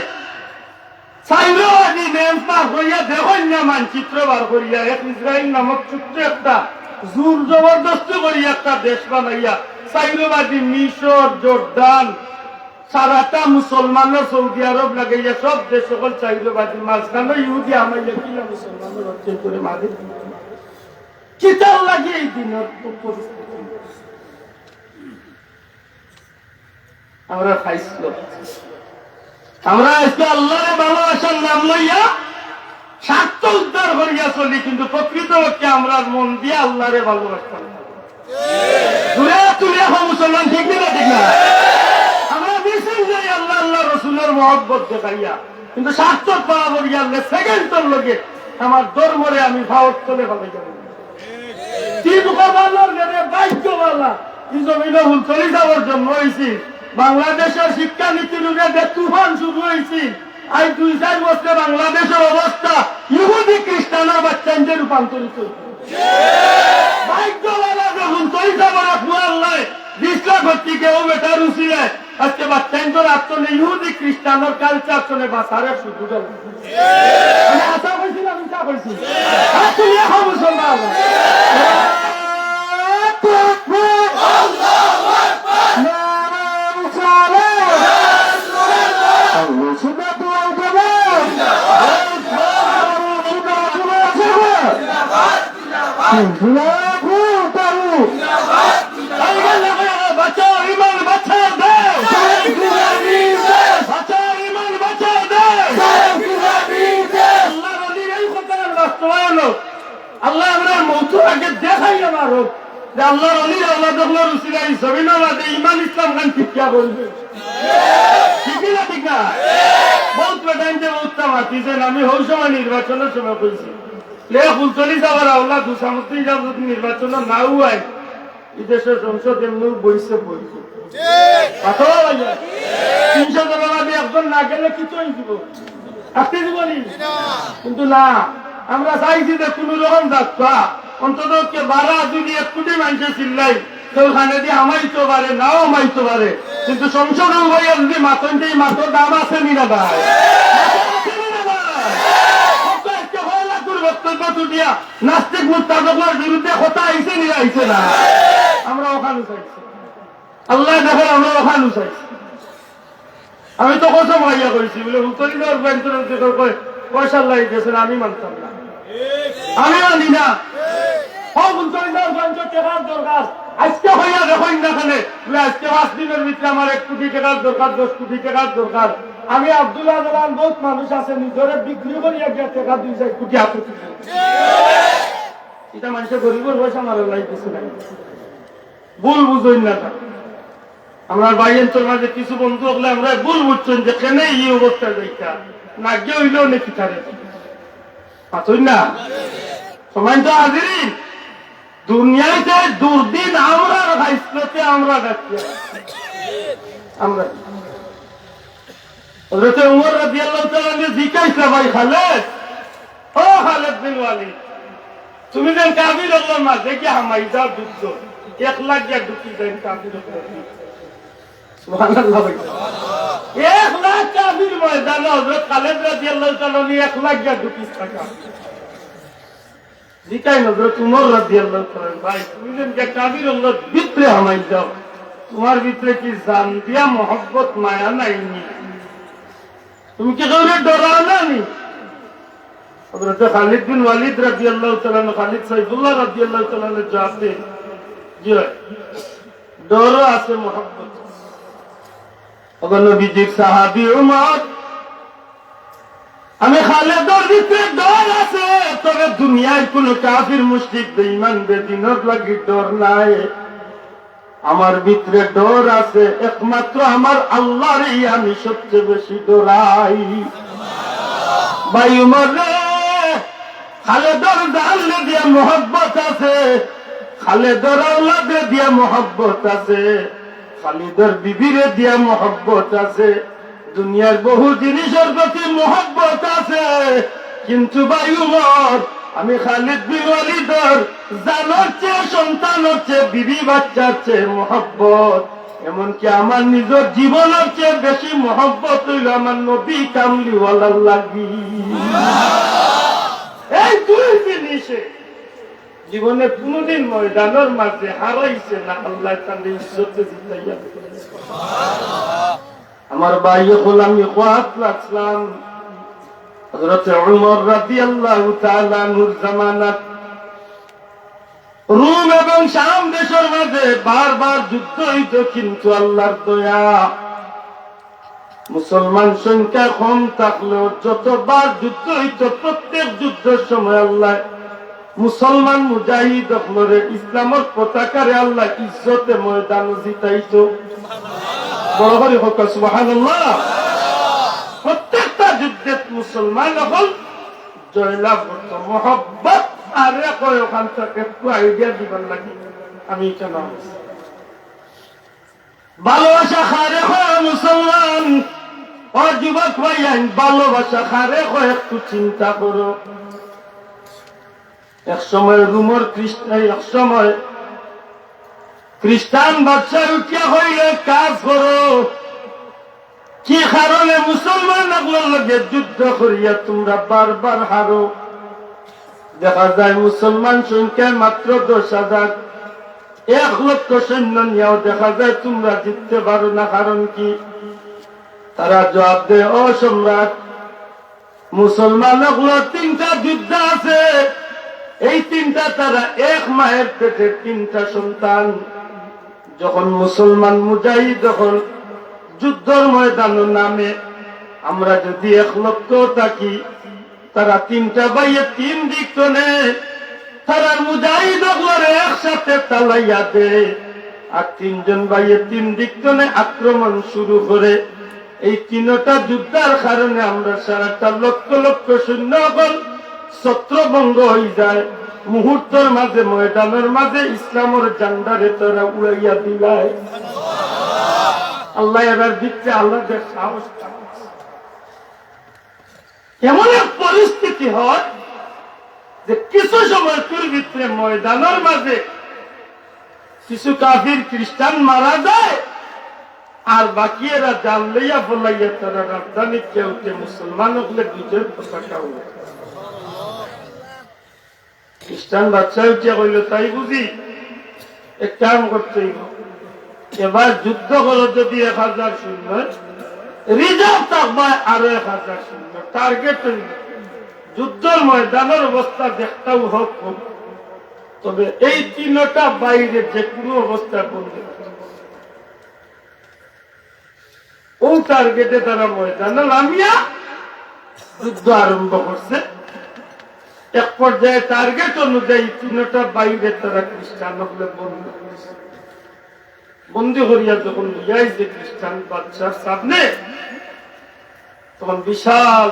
চাইলেও আদি নেম পার করিয়া দেখেন না মানচিত্র বার করিয়া এক ইসরায়েল নামক ছোট্ট একটা জোর জবরদস্তি করিয়া একটা দেশ বানাইয়া চাইলেবাদী মিশর জর্দান সারাটা মুসলমানের সৌদি আরব লাগাইয়া সব দেশ সকল চাইলেবাদী মাঝখানে ইহুদি আমাইয়া কিনা মুসলমানের হত্যা করে মারে কিতাব লাগে এই দিনের পরিস্থিতি আমরা খাইছিল। আমরা আজকে আল্লাহরে ভালোবাসার নাম লইয়া স্বার্থ উদ্ধার করিয়া চলি, কিন্তু প্রকৃত পক্ষে আমরা মন দিয়ে আল্লাহরে ভালোবাসতাম দূরে তুলে মুসলমান ঠিক না ঠিক না। আমরা মিছিল যাই আল্লাহ আল্লাহ রসুলের মহব্বত দেখাইয়া, কিন্তু স্বার্থ পাওয়া করিয়া সেকেন্ডের লগে আমার ধর্মরে আমি ভারত চলে ভালো যাবো তিন কবালার গেলে বাক্যবালা এই জমিনে ভুল চলে যাওয়ার জন্য হয়েছি। বাংলাদেশের শিক্ষানীতির যে তুফান শুরু হয়েছে আজ 2-4 বছর বাংলাদেশের অবস্থা ইহুদি খ্রিস্টানের বাচ্চাদের রূপান্তরিত ভাগ্যবালা যখন চৈতা বড় ফুয়াল নয় 20 লাখ হচ্ছে কেউ বেটার উচিলে আজকে বাচ্চাদের আচরণে ইহুদি খ্রিস্টানের কালচার চলে বাসারের সুযোগ আমি আশা করছিলাম ইচ্ছা করছি মুসলমান বাঁচাও ইমান বাঁচাও দেশ বাঁচাও ইমান বাঁচাও দেশ আল্লাহর ওলির এই কথার বাস্তবায়ন আল্লাহ আমরা মৌতুর আগে দেখাই আমার হোক যে আল্লাহর ওলির আল্লাহ দখলার উসিলাই জমিনাবাদে ইমান ইসলাম খান শিক্ষা বলবে ঠিক না ঠিক না। বহুত বেটাইন যে বহুত মাতিছেন আমি হৌ সময় নির্বাচনের সময় বলছি ফুলতলি যাওয়ার আওলা দুসামুদ্রিক যদি নির্বাচন নাও হয় এই দেশের সংসদ এমনি বইছে বইছে 300 জনবাদী একজন না গেলে কিছুই দিব আসতে দিব কিন্তু না আমরা চাইছি যে কোন রকম যাত্রা অন্তত বারা যদি 1 কোটি মানুষের চিল্লাই সেখানে দিয়ে আমাইতে পারে নাও আমাইতে পারে, কিন্তু সংসদ ভাইয়া যদি মাতন যে মাতর দাম আছে নি না ভাই বক্তব্য তুলিয়া নাস্তিক মুস্তাফার বিরুদ্ধে কথা আইছে নি আইছে না আমরা ওখানে চাইছি আল্লাহ দেখেন আমরা ওখানে চাইছি। আমি তো কসম ভাইয়া করেছি বলে উত্তরী পয়সা লাগিয়েছেন আমি মানতাম না আমি মানি না দরকার আজকে হইয়া দেখেন না খানে আজকে 5 দিনের ভিতরে আমার 1 কোটি টাকার দরকার 10 কোটি টাকার দরকার আমি আব্দুল্লাহ জালান বহুত মানুষ আছে নিজরে বিক্রি করি 1 টাকা 2-4 কোটি হাতে এটা মানুষের গরিবের পয়সা মারা লাগতেছে না ভুল বুঝুন না। আমার বাইয়ের মাঝে কিছু বন্ধু হলে আমরা ভুল বুঝছেন যে কেন এই অবস্থা দেখা না গিয়ে হইলেও নাকি তারে পাতই না সময় তো হাজির দুনিয়াতে দুর্দিন আমরা ভাইসতে আমরা ডাকি আমরা হযরত উমর রাদিয়াল্লাহু তাআলা জিজ্ঞাসা ভাই খালেদ ও খালেদ বিন ওয়ালিদ তুমি যেন কাফির আল্লাহর মাঝে কি হামাইদা যুদ্ধ 1 লাখ গিয়া ঢুকি দেন কাফির সুবহানাল্লাহ 1 লাখ কাফির ময়দানে হযরত খালেদ রাদিয়াল্লাহু তাআলা 1 লাখ গিয়া ঢুকি থাকা জিকাই হযরত উমর রাদিয়াল্লাহু তাআলা ভাই তুমি যেন কাফির আল্লাহর ভিতরে হামাই যাও তোমার ভিতরে কি জান দিয়া মোহব্বত মায়া নাইনি তুমি কি করে ডরাও না নি হযরত খালিদ বিন ওয়ালিদ রাদিয়াল্লাহু তাআলা খালিদ সাইফুল্লাহ রাদিয়াল্লাহু তাআলা ने जवाब दे জি ডর আছে মোহব্বত ওগো নবীজির সাহাবী উমর আমি খালেদের ভিতরে ডর আছে তবে দুনিয়ার কোন কাফির মুশরিক বেঈমান বেদিনের লাগি ডর নাই আমার ভিতরে ডর আছে একমাত্র আমার আল্লাহরই আমি সবচেয়ে বেশি ডরাই ভাই উমর রে খালেদের জানলে দিয়ে মোহব্বত আছে খালেদের আওলাদে দিয়ে মোহব্বত আছে খালিদের বিবিরে দিয়ে মোহব্বত আছে দুনিয়ার বহু জিনিসের প্রতি মহব্বত আছে, কিন্তু ভাই উমর, আমি খালিদ বিন ওয়ালিদের জানের চেয়ে, সন্তানের চেয়ে, বিবি বাচ্চার চেয়ে মহব্বত, এমনকি আমার নিজের জীবনের চেয়ে বেশি মহব্বত হইল আমার নবী কামলিওয়ালার লাগি। এই দুই জিনিসে জীবনে কোনদিন ময়দানের মাঝে হারাইছে না, আল্লাহ তাআলা ইজ্জতে জিতাইয়া। আমার ভাই হল, আমি ওয়াজ লাগলাম হযরত উমর রাদিয়াল্লাহু তাআলা আনহুর জামানাত রোম এবং শাম দেশের মাঝে বারবার যুদ্ধ হইত, কিন্তু আল্লাহর দয়া মুসলমান সংখ্যা কম থাকলেও যতবার যুদ্ধ হইত, প্রত্যেক যুদ্ধের সময় আল্লাহ মুসলমান মুজাহিদ হলরে ইসলামের পতাকারে আল্লাহ ইজ্জতে ময়দান জিতাইত। বড় করে হোক সুবহানাল্লাহ। প্রত্যেকটা যুদ্ধে মুসলমান হল জয়লাভ করত। মহব্বত আরে কয় ওখান থেকে একটু আইডিয়া দিবার লাগে, আমি কেন ভালোবাসা খারে হয় মুসলমান ও যুবক ভাইয়ান, ভালোবাসা খারে হয় একটু চিন্তা করো। এক সময় রোমের খ্রিস্টান বাদশাহ উঠিয়া হইলে কাজ করো, কি কারণে মুসলমান লগে যুদ্ধ করিয়া তোমরা বারবার হারো। দেখা যায় মুসলমান সংখ্যা মাত্র 10,000, 1 লক্ষ সৈন্য নিয়েও দেখা যায় তোমরা জিততে পারো না। কারণ কি? তারা জবাব দেয়, ও সম্রাট, মুসলমান 3টা যুদ্ধ আছে, এই 3টা তারা এক মায়ের পেটের 3টা সন্তান। যখন মুসলমান মুজাহিদ যখন যুদ্ধের ময়দানে নামে, আমরা যদি 1 লক্ষ থাকি, তারা 3টা বাইয়ে 3 দিক টনে, তারা মুজাহিদ একসাথে তালাইয়া দেয়, আর 3 জন বাইয়ে 3 দিক টনে আক্রমণ শুরু করে। এই 3টা যুদ্ধের কারণে আমরা সারাটা লক্ষ লক্ষ সৈন্যবল ছত্রভঙ্গ হয়ে যায়। মুহূর্তের মাঝে ময়দানের মাঝে ইসলামের ঝান্ডারে তারা উড়াইয়া দিলায়। আল্লাহ এবার দিচ্ছে, আল্লাহদের সাহস। এমন এক পরিস্থিতি হয় যে কিছু সময় ভিতরে ময়দানের মাঝে কিছু কাফির খ্রিস্টান মারা যায়, আর বাকি এরা জাল লইয়া বলাইয়া তারা রাজধানী কেউতে মুসলমান হলে বিজয় পতাকা উড়ে। খ্রিস্টান বাচ্চা উঠিয়া কইল, তাই বুঝি এক কাম করতে হইব, এবার যুদ্ধ করো, যদি 1000 সৈন্য রিজার্ভ থাকবে, আরো 1000 সৈন্য টার্গেট হইল। যুদ্ধের ময়দানের অবস্থা দেখতেও হোক, তবে এই 3টা বাইরে যে কোনো অবস্থা বন্ধু, ও টার্গেটে তারা ময়দানে নামিয়া যুদ্ধ আরম্ভ করছে। এক পর্যায়ে টার্গেট অনুযায়ী 3টা বাইরে তারা খ্রিস্টান হলে বন্দি করিয়া যখন লিয়াইছে খ্রিস্টান বাদশার সামনে, তখন বিশাল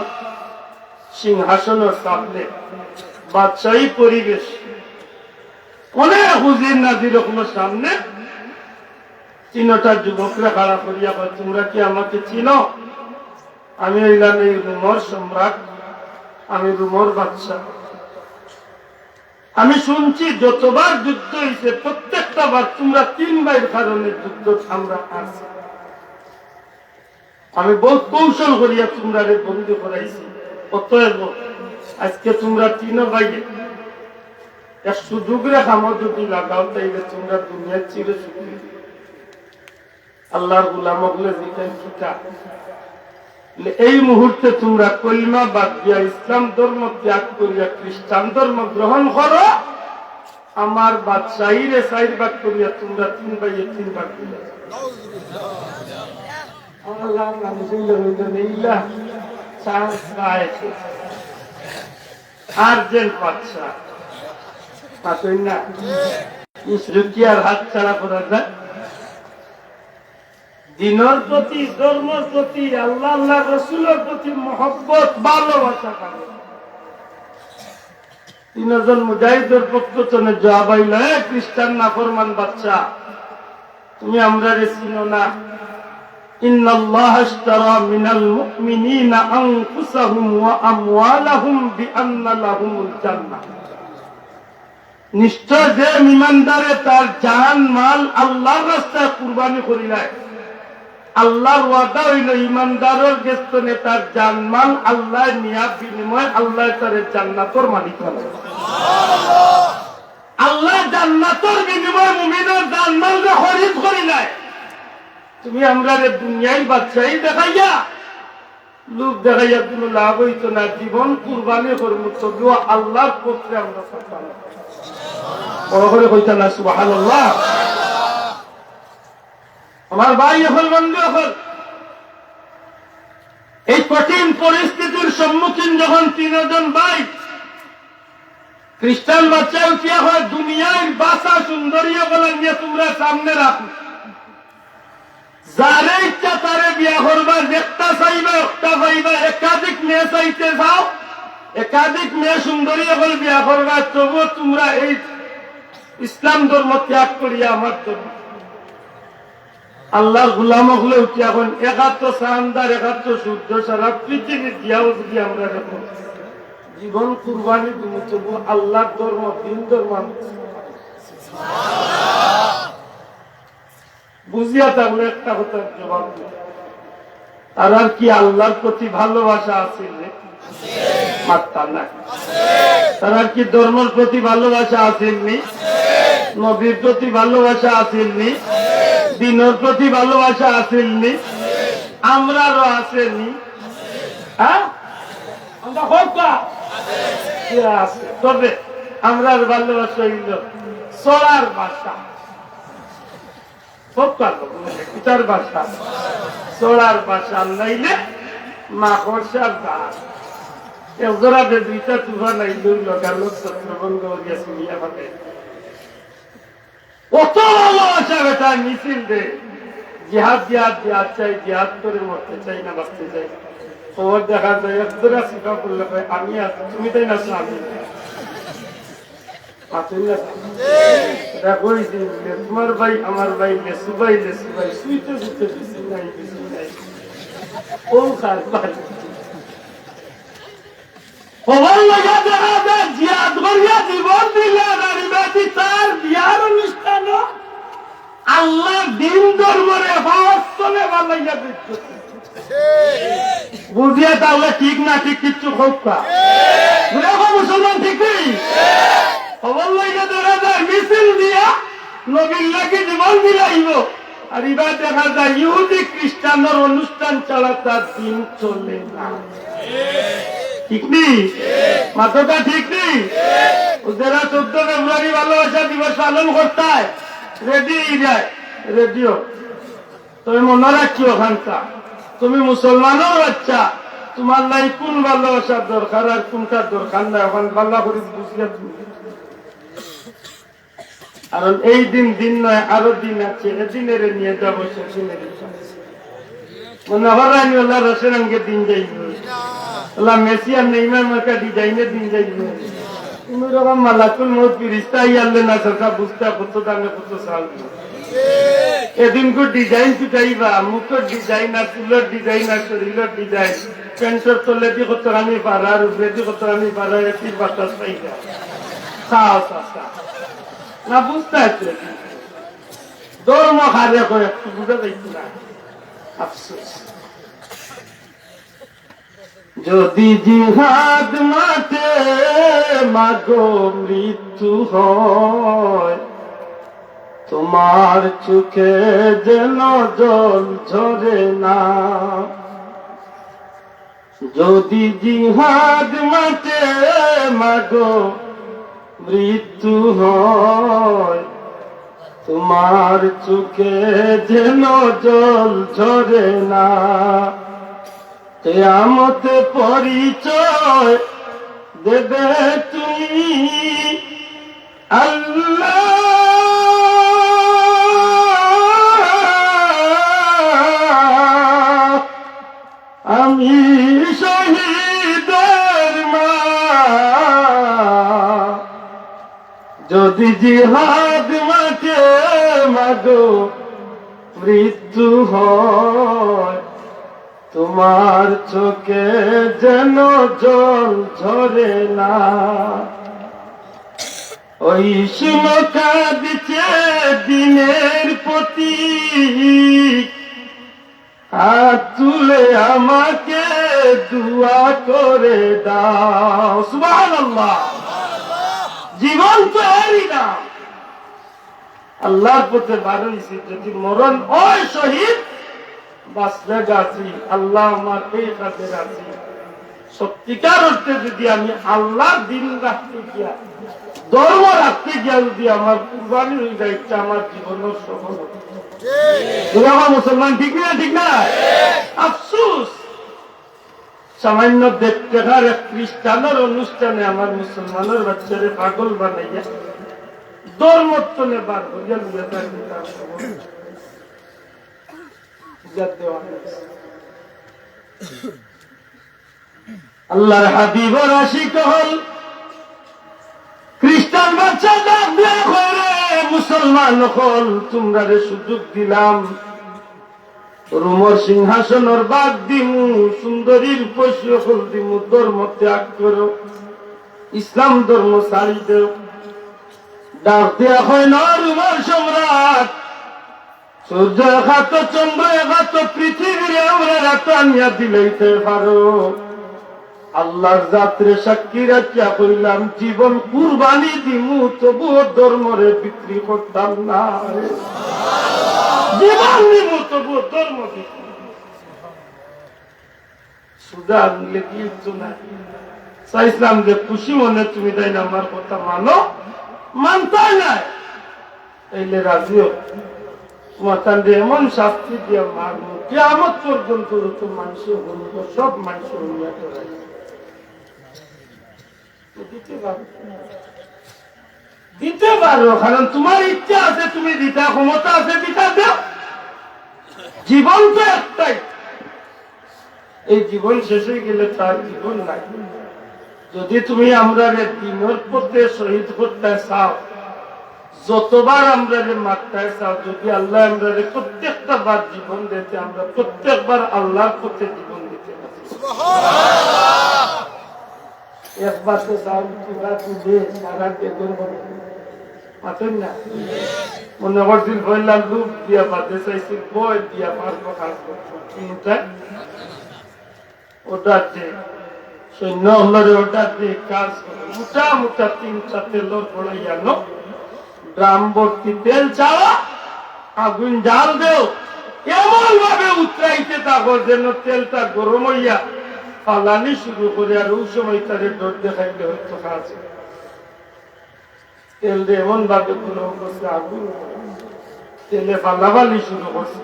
সিংহাসনের সামনে বাদশাহী পরিবেশ, অনেক হুজির নাজির সামনে 3টা যুবকরা খাড়া করিয়া কয়, তোমরা কি আমাকে চিনো? আমি হইলাম এই রোমের সম্রাট, আমি রোমের বাদশাহ। আমি শুনছি যতবার যুদ্ধ হয়েছে প্রত্যেকটা বার তোমরা 3 ভাইয়ের কারণে যুদ্ধ আমরা আসছি। আমি বহু কৌশল করিয়া তোমরা বন্দী করাইছি, অতএব আজকে তোমরা 3 ভাইয়ে এক সুযোগ রেখামো যদি লাগাও, তাইলে তোমরা দুনিয়ার চিরে সুখী। আল্লাহর গোলাম হলে যেটা কিতা, এই মুহূর্তে তোমরা কলিমা বাদ দিয়া ইসলাম ধর্ম ত্যাগ করিয়া খ্রিস্টান ধর্ম গ্রহণ করো, আমার বাদশাহীরে 4 ভাগ করিয়া তোমরা 3 ভাইয়ে 3 ভাগ করিয়া। আর্জেন্ট বাদশাহ না, আর হাত ছাড়া করা যায়। দিনের প্রতি, ধর্মের প্রতি, আল্লাহ আল্লাহ রসুলের প্রতি মহব্বত, ভালোবাসা কারণ 3 জন মুজাহিদের পক্ষ থেকে জবাব আইল, খ্রিস্টান নাফরমান বাচ্চা, তুমি আমরা চিনো না, ইন্নাল্লাহা আশতারা মিনাল মুমিনিনা আনফুসাহুম ওয়া আমওয়ালাহুম বিআন্না লাহুমুল জান্নাহ। নিশ্চয় যে ঈমানদারে তার জান মাল আল্লাহর রাস্তায় কুরবানি করিলায়, আল্লাহর ওয়াদা হইল ঈমানদারের গেস্তনে তার জান মাল আল্লাহ নিয়া বিনিময় আল্লাহ তার জান্নাতের মালিক বানায়। আল্লাহ জান্নাতের বিনিময় মুমিনের জান মাল রে খরিদ করিলায়। তুমি আমরা রে দুনিয়ায় বাদশাহী দেখাইয়া লোক দেখাইয়া কোনো লাভ হইতো না। জীবন কুরবানি করবো তবুও আল্লাহর পথে আমরা থাকতাম। বড় করে কইতা না সুবহানাল্লাহ। আমার ভাই এখন বন্ধু, এখন এই কঠিন পরিস্থিতির সম্মুখীন যখন তিনজন ভাই খ্রিস্টান বাচ্চা উঠিয়া হয়, দুনিয়ার বাসা সুন্দরী বলে নিয়ে তোমরা সামনে রাখো, যারে ইচ্ছা তারে বিয়া করবা, একটা চাইবা একটা পাইবা, একাধিক মেয়ে চাইতে যাও, একাধিক মেয়ে সুন্দরী হল বিয়া করবা, তবুও তোমরা এই ইসলাম ধর্ম ত্যাগ করিয়া আমার ধর্ম আল্লাহর গোলাম হলে উঠি এখন একাত্র শানদার একাত্র সূর্য সারা পৃথিবী দিয়াও যদি আমরা দেখো জীবন কুরবানি তুমি তবু আল্লাহর ধর্ম দিন ধর্ম বুঝিয়া থাকলে একটা কথার জবাব তার আর কি আল্লাহর প্রতি ভালোবাসা আছে মাত্রা না, তার আর কি ধর্মের প্রতি ভালোবাসা আসেননি, নবীর প্রতি ভালোবাসা আসেননি, দিনের প্রতি ভালোবাসা আসেননি, আমরারও আসেনি। হ্যাঁ আমরা আছে, তবে আমরার ভালোবাসা হইল চলার ভাষা, পিতার ভাষা চলার ভাষা, নাইলে মাকড়সার গাছ একজোড়া দুইটা তুফা নাই লইল গেল ছত্রভঙ্গ গিয়া পাবে। কত ভালোবাসা বেটা মিছিল দে, জিহাদ জিহাদ জিহাদ চাই, জিহাদ করে মরতে চাই না বাঁচতে চাই। খবর দেখা যায় একজোড়া শিখা করলে আমি আছি, তুমি তাই না আমি তোমার ভাই আমার ভাই লেসু ভাই লেসু ভাই শুইতে শুইতে বেশি নাই বেশি নাই ও খার ভাই খবর লাগা দেখা যায় জিয়াদ করিয়া জীবন দিলে নারীবাদী তার বিয়ার অনুষ্ঠান আল্লাহ দিন ধর্মরে হস্তনে বানাইয়া দিচ্ছে। বুঝিয়া তাহলে ঠিক না ঠিক কিচ্ছু হোক না মুসলমান ঠিক নেই। খবর লাগা দেখা যায় মিছিল দিয়া নবীর লাগে জীবন দিলাইব, আর এবার দেখা যায় ইহুদি খ্রিস্টানের অনুষ্ঠান ছাড়া তার দিন চলে না। ঠিক নেই মাত্রটা ঠিক নেই। যারা 14 ফেব্রুয়ারি ভালোবাসা দিবস পালন করতে রেডি যায় রেডিও, তুমি মনে রাখিও ওখানটা তুমি মুসলমানও বাচ্চা, তোমার নাই কোন ভালোবাসার দরকার আর কোনটার দরকার নাই, ওখান ভালো করে বুঝিয়া তুমি। কারণ এই দিন দিন নয় আরো দিন আছে, এদিনের নিয়ে যাবো সেদিনের মনে হরাই রসের রঙে দিন যাইব, মেসি আর নেইমার মার্কা ডিজাইনের দিন যাইব। তুমি রকম মালাকুল মত ফিরিস্তা আইয়ালে না সরকার বুঝতে কত দামে কত সাল এদিন কো ডিজাইন ছুটাইবা, মুখের ডিজাইন আর চুলের ডিজাইন আর শরীরের ডিজাইন, প্যান্টের তলে দিয়ে কত আমি পারা আর উপরে দিয়ে কত আমি পারা, এটির বাতাস পাইবা খাও না বুঝতে আছে ধর্ম হারে করে একটু বুঝে যাইছি না। আফসোস যদি জিহাদ মাঠে মাগো মৃত্যু হয়, তোমার চোখে যেন জল ঝরে না। যদি জিহাদ মাঠে মাগো মৃত্যু হয়, তোমার চোখে যেন জল ঝরে না। কিয়ামতে পরিচয় দেবে তুমি আল্লাহ, আমি শহীদের মা। যদি জিহাদ মাঠে মাগো মৃত্যু হয় তোমার চোখে যেন জল ঝরে না। ওই শিমকা দিচ্ছে দিনের প্রতি, হাত তুলে আমাকে দুয়া করে দাও। সুবহানাল্লাহ। জীবন তো এরই না, আল্লাহর পথে বার হইছি, যদি মরণ ওই শহীদ বাঁচলে গাছি, আল্লাহ আমার এই কাজে রাজি। সত্যিকার অর্থে যদি আমি আল্লাহ দিন রাখতে গিয়া, ধর্ম রাখতে গিয়া যদি আমার কুরবানি হয়ে যায়, আমার জীবনের সফল হবে। আমার মুসলমান ঠিক না? ঠিক না? আফসোস, সামান্য দেখতে এক খ্রিস্টানের অনুষ্ঠানে আমার মুসলমানের বাচ্চারে পাগল বানাইয়া ধর্মত্তনে বার হইয়া লইয়া থাকবে, তার আল্লাহর হাবিবর আশিক হল খ্রিস্টান বাচ্চা ডাক দিয়া করে, মুসলমান হল তোমরা রে সুযোগ দিলাম, রুমর সিংহাসনের বাদ দিমু, সুন্দরীর পশু হল দিমু, ধর্ম ত্যাগ করো, ইসলাম ধর্ম ছাড়ি দেও। ডাক দেয়া হয় না রুমর সম্রাট, সূর্য একাত, চন্দ্র একাত, পৃথিবীর আমরা রাত আনিয়া দিলেইতে পারো। আল্লাহর যাত্রে সাক্ষী রাখিয়া কইলাম, জীবন কুরবানি দিমু, তবুও ধর্মরে বিক্রি করতাম না। জীবন দিমু, তবুও ধর্ম বিক্রি সুদা আনলে কি হচ্ছে না। চাইছিলাম যে খুশি মনে তুমি তাই না আমার কথা মানো, মানতে নাই, এইলে রাজিও মাতান দিয়ে এমন শাস্তি দিয়ে মারবো, কিয়ামত পর্যন্ত যত মানুষ বলবো, সব মানুষ দিতে পারো, কারণ তোমার ইচ্ছা আছে, তুমি দিতা, ক্ষমতা আছে, দিতা দাও। জীবন তো একটাই, এই জীবন শেষ হয়ে গেলে তার জীবন নাই। যদি তুমি আমরা দিনের পথে শহীদ করতে চাও, যতবার আমরা মারতে চাও, যদি আল্লাহ আমরা প্রত্যেকটা বার জীবন দিতে, আমরা প্রত্যেকবার আল্লাহর পথে জীবন দিতে পারি। একবার তো চাও সারা বেগুন না, মনে করছিল বললাম লুপ দিয়া বাদে চাইছিল, বই দিয়া পারবো কাজ করবো, ওটাতে সৈন্য হলরে ওটাতে কাজ করে, মোটা মোটা 3টা তেলর পড়াইয়া নো, ড্রাম ভর্তি তেল চাওয়া, আগুন জাল দেও, এমন ভাবে উতরাইতে থাকো যেন তেলটা গরম হইয়া ফালানি শুরু করে, আর ওই সময় তারে ডর দেখাইলে হয়তো কাজ। তেল দিয়ে এমন ভাবে গরম করছে, আগুন তেলে ফালাফালি শুরু করছে।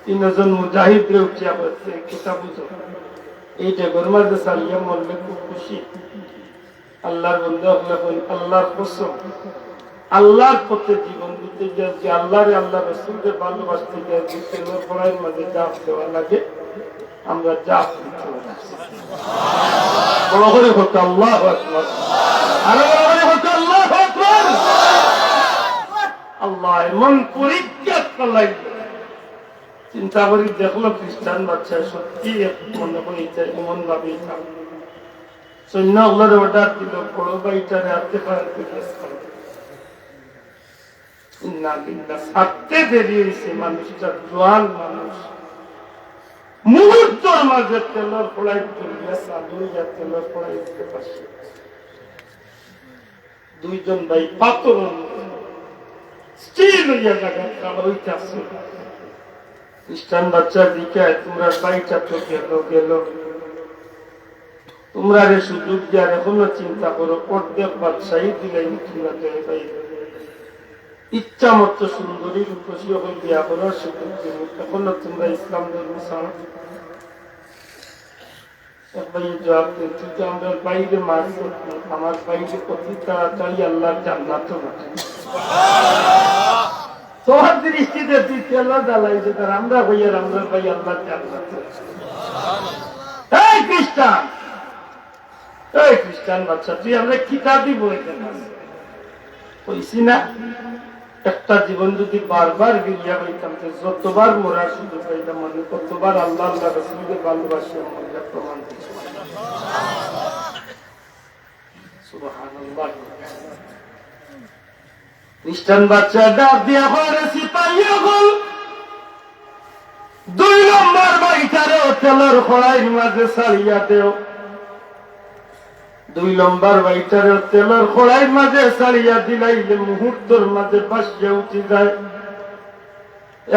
3জন মুজাহিদ রে উঠিয়া করছে, কিতা বুঝো এইটা গরমার যে চালিয়ে মরলে খুব খুশি। আল্লাহর বন্ধু আল্লাহর কসম, আল্লাহর পথে জীবন দিতে গিয়ে যে আল্লাহরে, আল্লাহ রসুলকে ভালোবাসতে গিয়ে যে তেলের পড়াইয়ের মাঝে জাপ দেওয়া লাগে, আমরা জাপ দিতে বড় করে হতো আল্লাহু আকবার, আরো বড় করে হতো আল্লাহু আকবার। আল্লাহ এমন পরীক্ষা চালাই, চিন্তা করি দেখলো খ্রিস্টান বাচ্চা সত্যি মনে করি এমন ভাবেই থাকে। সৈন্য ওগুলোর অর্ডার দিল, বড় ভাইটারে হাতে পাড়াতে ছাড়তে দেরি হয়েছে, মানুষটা জোয়ান মানুষ, মুহূর্তের মাঝে তেলের পড়াই তুলিয়া চালু হইয়া তেলের পড়াই দিতে পারছে। 2জন ভাই পাথর স্টিল হইয়া জায়গা কালো হইতে আসছে। খ্রিস্টান বাচ্চার দিকে, তোমরা বাড়িটা তো গেল, তোমরা রে সুযোগ দেওয়ার এখনো চিন্তা করো, অর্ধেক বাদশাহী দিলে তোমরা ইচ্ছা মতো সুন্দরী রূপসী হয়ে বিয়া করার সুযোগ দিল, এখনো তোমরা ইসলাম ধর্ম ছাড়ো। আমরা বাইরে মারছ, আমার বাইরে অতি তাড়াতাড়ি আল্লাহর জান্নাত তোমার দৃষ্টিতে তুই তেল জ্বালাইছে, তার আমরা ভাইয়ার আমরা ভাই আল্লাহর জান্নাত। এই খ্রিস্টান, এই খ্রিস্টান বাচ্চা, তুই আমরা কিতাবই বইতে কইছি না, একটা জীবন যদি বারবার ফিরিয়া পাইতাম, যতবার মরার সুযোগ পাইতাম, মানে কতবার আল্লাহ আল্লাহ রাসূলকে ভালোবাসি আমরা প্রমাণ দিচ্ছি। সুবহানাল্লাহ। খ্রিস্টান বাচ্চা ডাক দিয়া ঘরে সিপাইয়া গল, 2 নম্বর বাইটারে তেলের খড়াইর মাঝে ছাড়িয়া দেও। 2 নম্বর বাইটারে তেলের খড়াইর মাঝে ছাড়িয়া দিলাইলে মুহূর্তের মাঝে বাসিয়া উঠে যায়।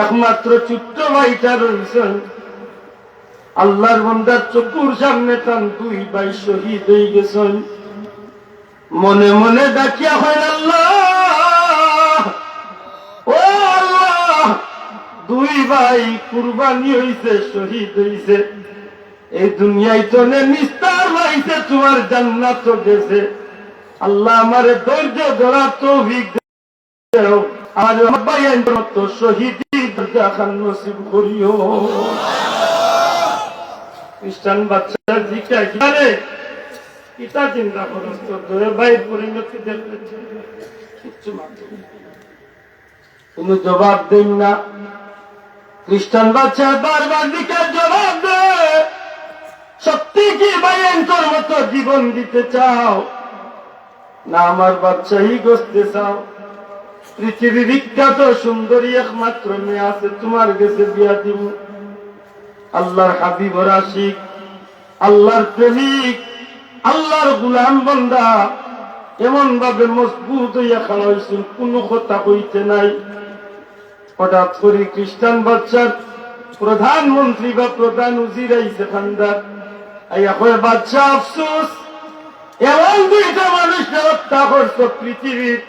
একমাত্র ছোট্ট বাইটা রয়েছেন, আল্লাহর বান্দার চকুর সামনে তান 2 ভাই শহীদ হয়ে গেছেন। মনে মনে ডাকিয়া হয় আল্লাহ, ও আল্লাহ, 2 ভাই কুরবানি হইছে, শহীদ হইছে, এই দুনিয়ায় তো নিস্তার হইছে, তোমার জান্নাত গেছে। আল্লাহ আমারে ধৈর্য ধরা তৌফিক দাও, আর আমার ভাইয়ের মতো শহীদ দেখার নসিব করিও। খ্রিস্টান বাচ্চা জিজ্ঞাসা কি রে, কিতা চিন্তা করছ, তোর 2 ভাইয়ের পরিণতি দেখতে কিচ্ছু মাত্র কোনো জবাব দেন না। খ্রিস্টান বাচ্চা বারবার দিকে জবাব দে, সত্যি কি ভাইয়ের তোর মতো জীবন দিতে চাও, না আমার বাচ্চাই গসতে চাও? পৃথিবী বিখ্যাত সুন্দরী একমাত্র মেয়ে আছে, তোমার কাছে বিয়া দিব। আল্লাহর হাবিবর আশিক, আল্লাহর প্রেমিক, আল্লাহর গোলাম বান্দা এমন ভাবে মজবুত হইয়া খাড়া হয়েছিল, কোনো কথা কইতে নাই। হঠাৎ করে খ্রিস্টান বাচ্চার প্রধানমন্ত্রী বা প্রধান উজির আইছে খান্দার, আইয়া কয় বাচ্চা আফসোস, এমন 2টা মানুষকে হত্যা করছ, পৃথিবীর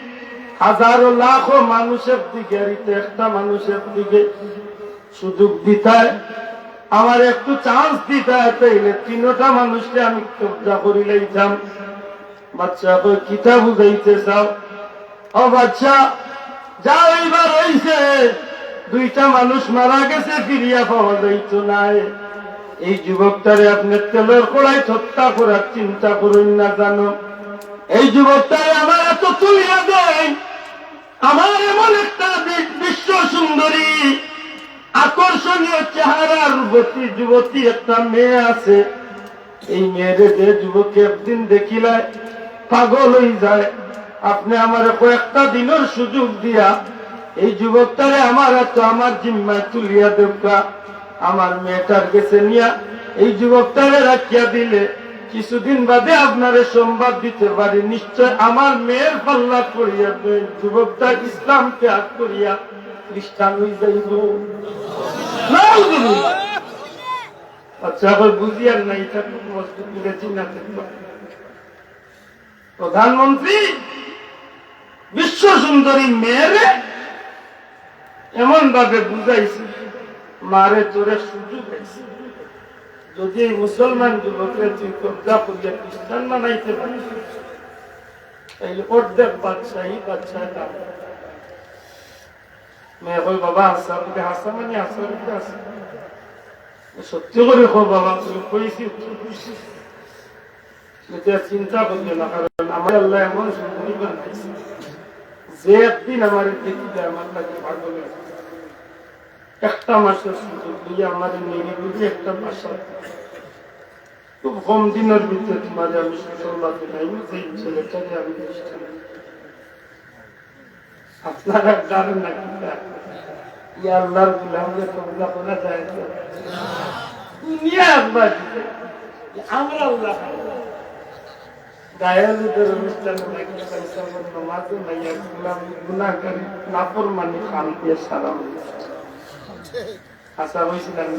হাজারো লাখো মানুষের দিকে, আর একটা মানুষের দিকে সুযোগ দিতায়, আমার একটু চান্স দিতায়, তাইলে 3টা মানুষকে আমি কব্জা করি লাইতাম। বাচ্চা কই কিতা বুঝাইতে চাও? ও বাচ্চা, যা এইবার হইছে, 2টা মানুষ মারা গেছে, ফিরিয়া পাওয়া যাইতো নাই। এই যুবকটারে আপনি তেলের কড়াই হত্যা করার চিন্তা করুন না জানো? এই যুবকটারে আমার এত তুলিয়া দেয়, আমার এমন একটা বিশ্ব সুন্দরী আকর্ষণীয় চেহারার যুবতী একটা মেয়ে আছে, এই মেয়েরে যে যুবককে একদিন দেখিলে পাগল হয়ে যায়, আপনি আমার কয়েকটা দিনের সুযোগ দিয়া এই যুবকটারে আমার এত আমার জিম্মায় তুলিয়া দেবকা, আমার মেয়েটার কাছে নিয়া এই যুবকটারে রাখিয়া দিলে কিছুদিন বাদে আপনারে সংবাদ দিতে পারি, নিশ্চয় আমার মেয়ের পাল্লা করিয়া যুবকটা ইসলাম ত্যাগ করিয়া খ্রিস্টান হয়ে যাইব। আচ্ছা, আবার বুঝিয়ার নাই, প্রধানমন্ত্রী বিশ্ব সুন্দরী মেয়েরে এমন ভাবে বুঝাইছে, মারে তোরে সুযোগ আছে, যদি এই মুসলমান যুবকের তুই কবজা করিয়া খ্রিস্টান বানাইতে পারিস, তাইলে অর্ধেক বাদশাহী বাদশাহ দাম। মেয়ে কই বাবা আসা বলে, হাসা মানে আসা বলে আসা, সত্যি করে খো বাবা, তুমি কইছি চিন্তা করবে না, কারণ আমার আল্লাহ এমন সুন্দরী বানাইছে, যে একদিন আমার দেখিলে আমার লাগে পাগল, একটা মাসের সুযোগ দিয়ে আমার নিরিবিলি একটা বাসা, খুব কম দিনের ভিতরে তোমার আমি সুসংবাদ দিলাম যে ছেলেটাকে আমি খ্রিস্টান। আপনারা জানেন না কি আল্লাহর গুলামকে কবুলা করা যায়, দুনিয়া একবার আমরা আল্লাহ গায়ের অনুষ্ঠানে নাকি পয়সা নামাজে নাইয়া গুলাম গুনাহগারি নাফরমানি খান দিয়ে সারা আশা হয়েছিলাম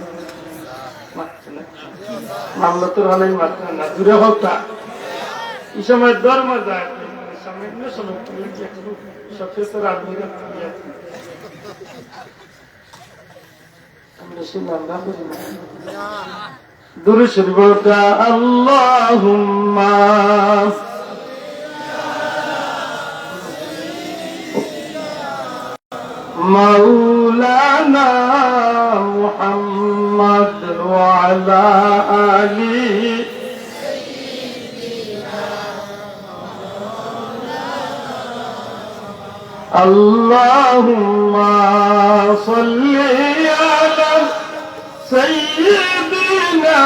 মামলা তোর অনেক মাত্র না, দূরে হোক তা এই সময় ধর্ম যায় সামান্য সময় সচেতন আদমিরা আমরা শুনলাম না বুঝি না দুরূদ শরীফ পড়া আল্লাহুম্মা মাওলানা মুহাম্মদ ওয়া আলা আলি আল্লাহুম্মা সাল্লি আলা সাইয়্যিদিনা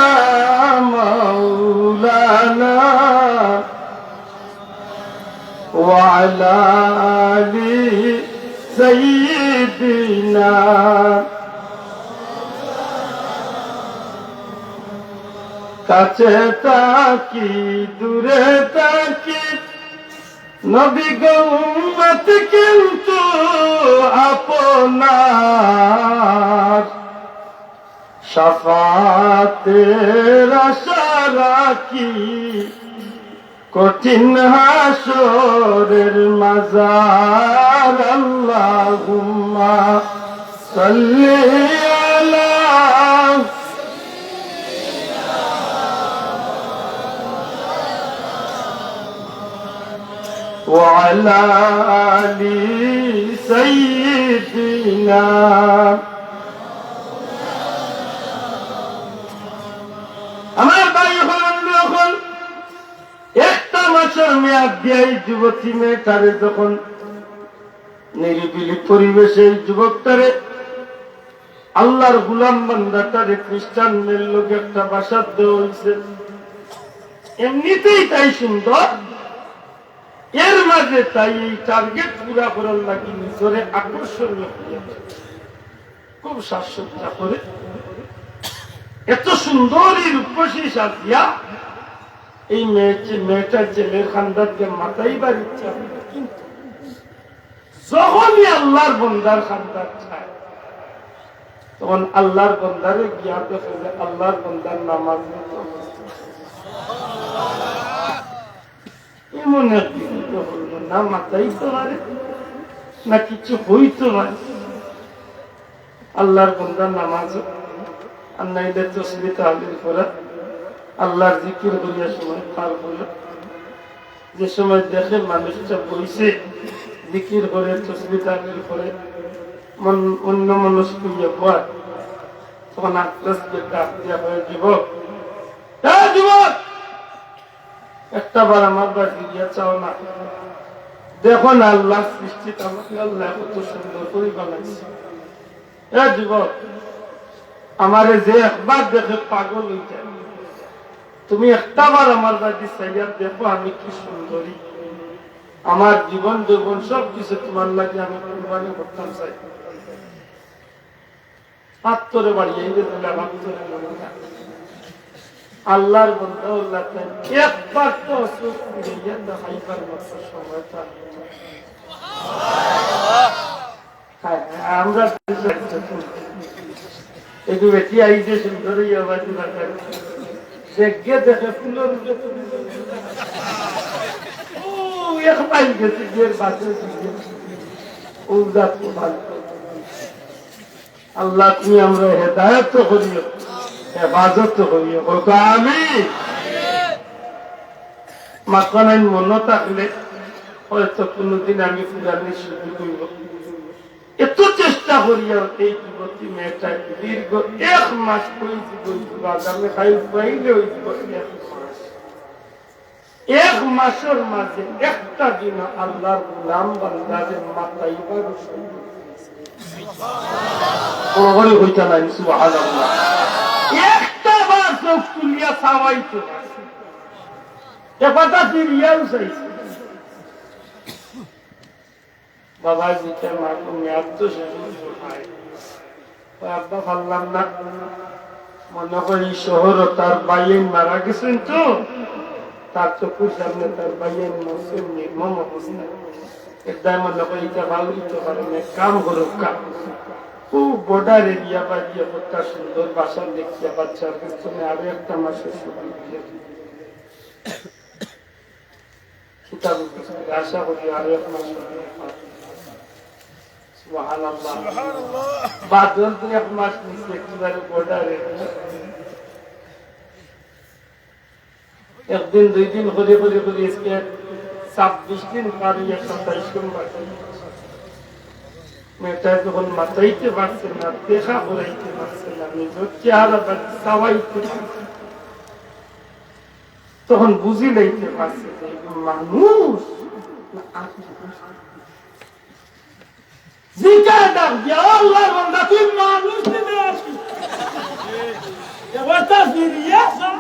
মাওলানা ওয়া আলা আলি সাইয়্যিদিনা। কাছে তাকি দূরে তাকি নবী গো উম্মত কিন্তু আপনার শাফাতের আশা রাখি কঠিন হাসরের মাজার। আল্লাহুম্মা সাল্লি আলা وعلى آل سيدنا। আমার ভাই যখন একটা মাসের মেয়াদ দিয়ে যুবতী মেয়েটারে যখন নিরিবিলি পরিবেশে যুবকটারে আল্লাহর গোলাম বান্দাটারে খ্রিস্টানদের লোক একটা বাসা দেওয়া হয়েছে, এমনিতেই তাই সুন্দর, এর মাঝে তাই এই টার্গেট পুরা করার লাগি নিজরে আকর্ষণীয় খুব সাজসজ্জা করে এত সুন্দর এই রূপসী সাজিয়া এই মেয়েটার ছেলের খান্দারকে মাথায় বার ইচ্ছা, কিন্তু যখনই আল্লাহর বন্দার খান্দার খায় তখন আল্লাহর বন্দারে গিয়া দেখে যে আল্লাহর বন্দার নামাজ এমন একদিন না মাথায় তো পারে না কিছু হইতে পারে। আল্লাহর বন্দার নামাজ আর নাইলে তসবিহ তাহলিল করা, আল্লাহর জিকির করিয়া সময় পার করে, যে সময় দেখে মানুষটা বইছে জিকির করে তসবিহ তাহলিল করে অন্য মানুষ করিয়া পড়ে, তখন আস্তে ডাক দিয়া হয়ে যুবক যুবক একটা বার আমার বাড়ি গিয়া চাও না, দেখো না আল্লাহ সৃষ্টি আমাকে আল্লাহ কত সুন্দর করে বানাইছে। যুবক আমারে যে একবার দেখে পাগল হয়ে যায়, তুমি একটা বার আমার বাড়ি চাইয়া দেখো আমি কি সুন্দরী, আমার জীবন যৌবন সব কিছু তোমার লাগে আমি কুরবানি করতাম চাই। পাত্তরে বাড়িয়ে পাত্তরে আল্লাহর বন্ধু আল্লাহ একবার তো দেখাইবার মতো সময়টা আমরা একটু বেশি আইছে সুন্দর দেখে দেখে ফুলের আল্লাহ তুমি আমরা হেদায়ত করিও, হেফাজত করিও, আমি মাখানায় মনে থাকলে হয়তো কোনদিন আমি ফুলানি সুযোগ হইব। এত চেষ্টা করিয়া এই যুবতী মেয়েটা দীর্ঘ 1 মাস আগামী খাই পাইলে ওই যুবতী 1 মাসের মাঝে একটা দিন আল্লাহর গোলাম বান্দাদের মাথায় হইতা নাই সুবহানাল্লাহ, একটা বার চোখ তুলিয়া চাওয়াইতো কথা ফিরিয়াও চাইছে। বাবা জিতে মাকে মেয়াদ তো আব্বা পারলাম না, মনে করি শহর তার বাইন মারা গেছেন তো তার চোখের সামনে তার বাইন মরছেন নির্মম অবস্থা, একদম মনে করি এটা ভালো দিতে পারেন এক কাম করুক কাম খুব বর্ডার এরিয়া বা দিয়ে একটা সুন্দর বাসা দেখিয়া বাচ্চার পেছনে আরো একটা মাসের আশা করি আরো 1 মাস বাদল তো 1 মাস নিচ্ছে একেবারে বর্ডার এরিয়া। একদিন 2 দিন করে করে করে 26 দিন পার হইয়া 27 দিন বাকি মেয়েটা যখন মাথাইতে পারছে না, দেখা করাইতে পারছে না, নিজের চেহারা চাওয়াইতে তখন বুঝি লাইতে পারছে যে মানুষ ডাক দিয়া আল্লাহর বান্দা তুই মানুষ দিতে আসি এবার তা ফিরিয়ে আসা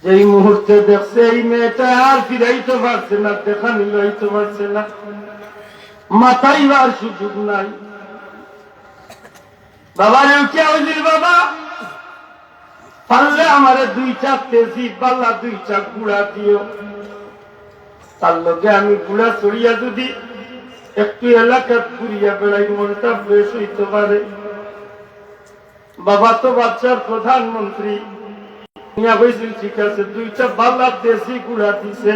যেই মুহূর্তে দেখছে এই মেয়েটা আর ফিরাইতে পারছে না, দেখা মিলাইতে পারছে না, মাথায় আর সুযোগ নাই। বাবা রেউকে হইল বাবা পারলে আমারে 2টা তেজি বাল্লা 2টা গুড়া দিও, তার লগে আমি গুড়া চড়িয়া যদি একটু এলাকা ঘুরিয়া বেড়াই মনটা বেশ হইতে পারে। বাবা তো বাচ্চার প্রধানমন্ত্রী, ঠিক আছে 2টা বাল্লা দেশি গুড়া দিছে,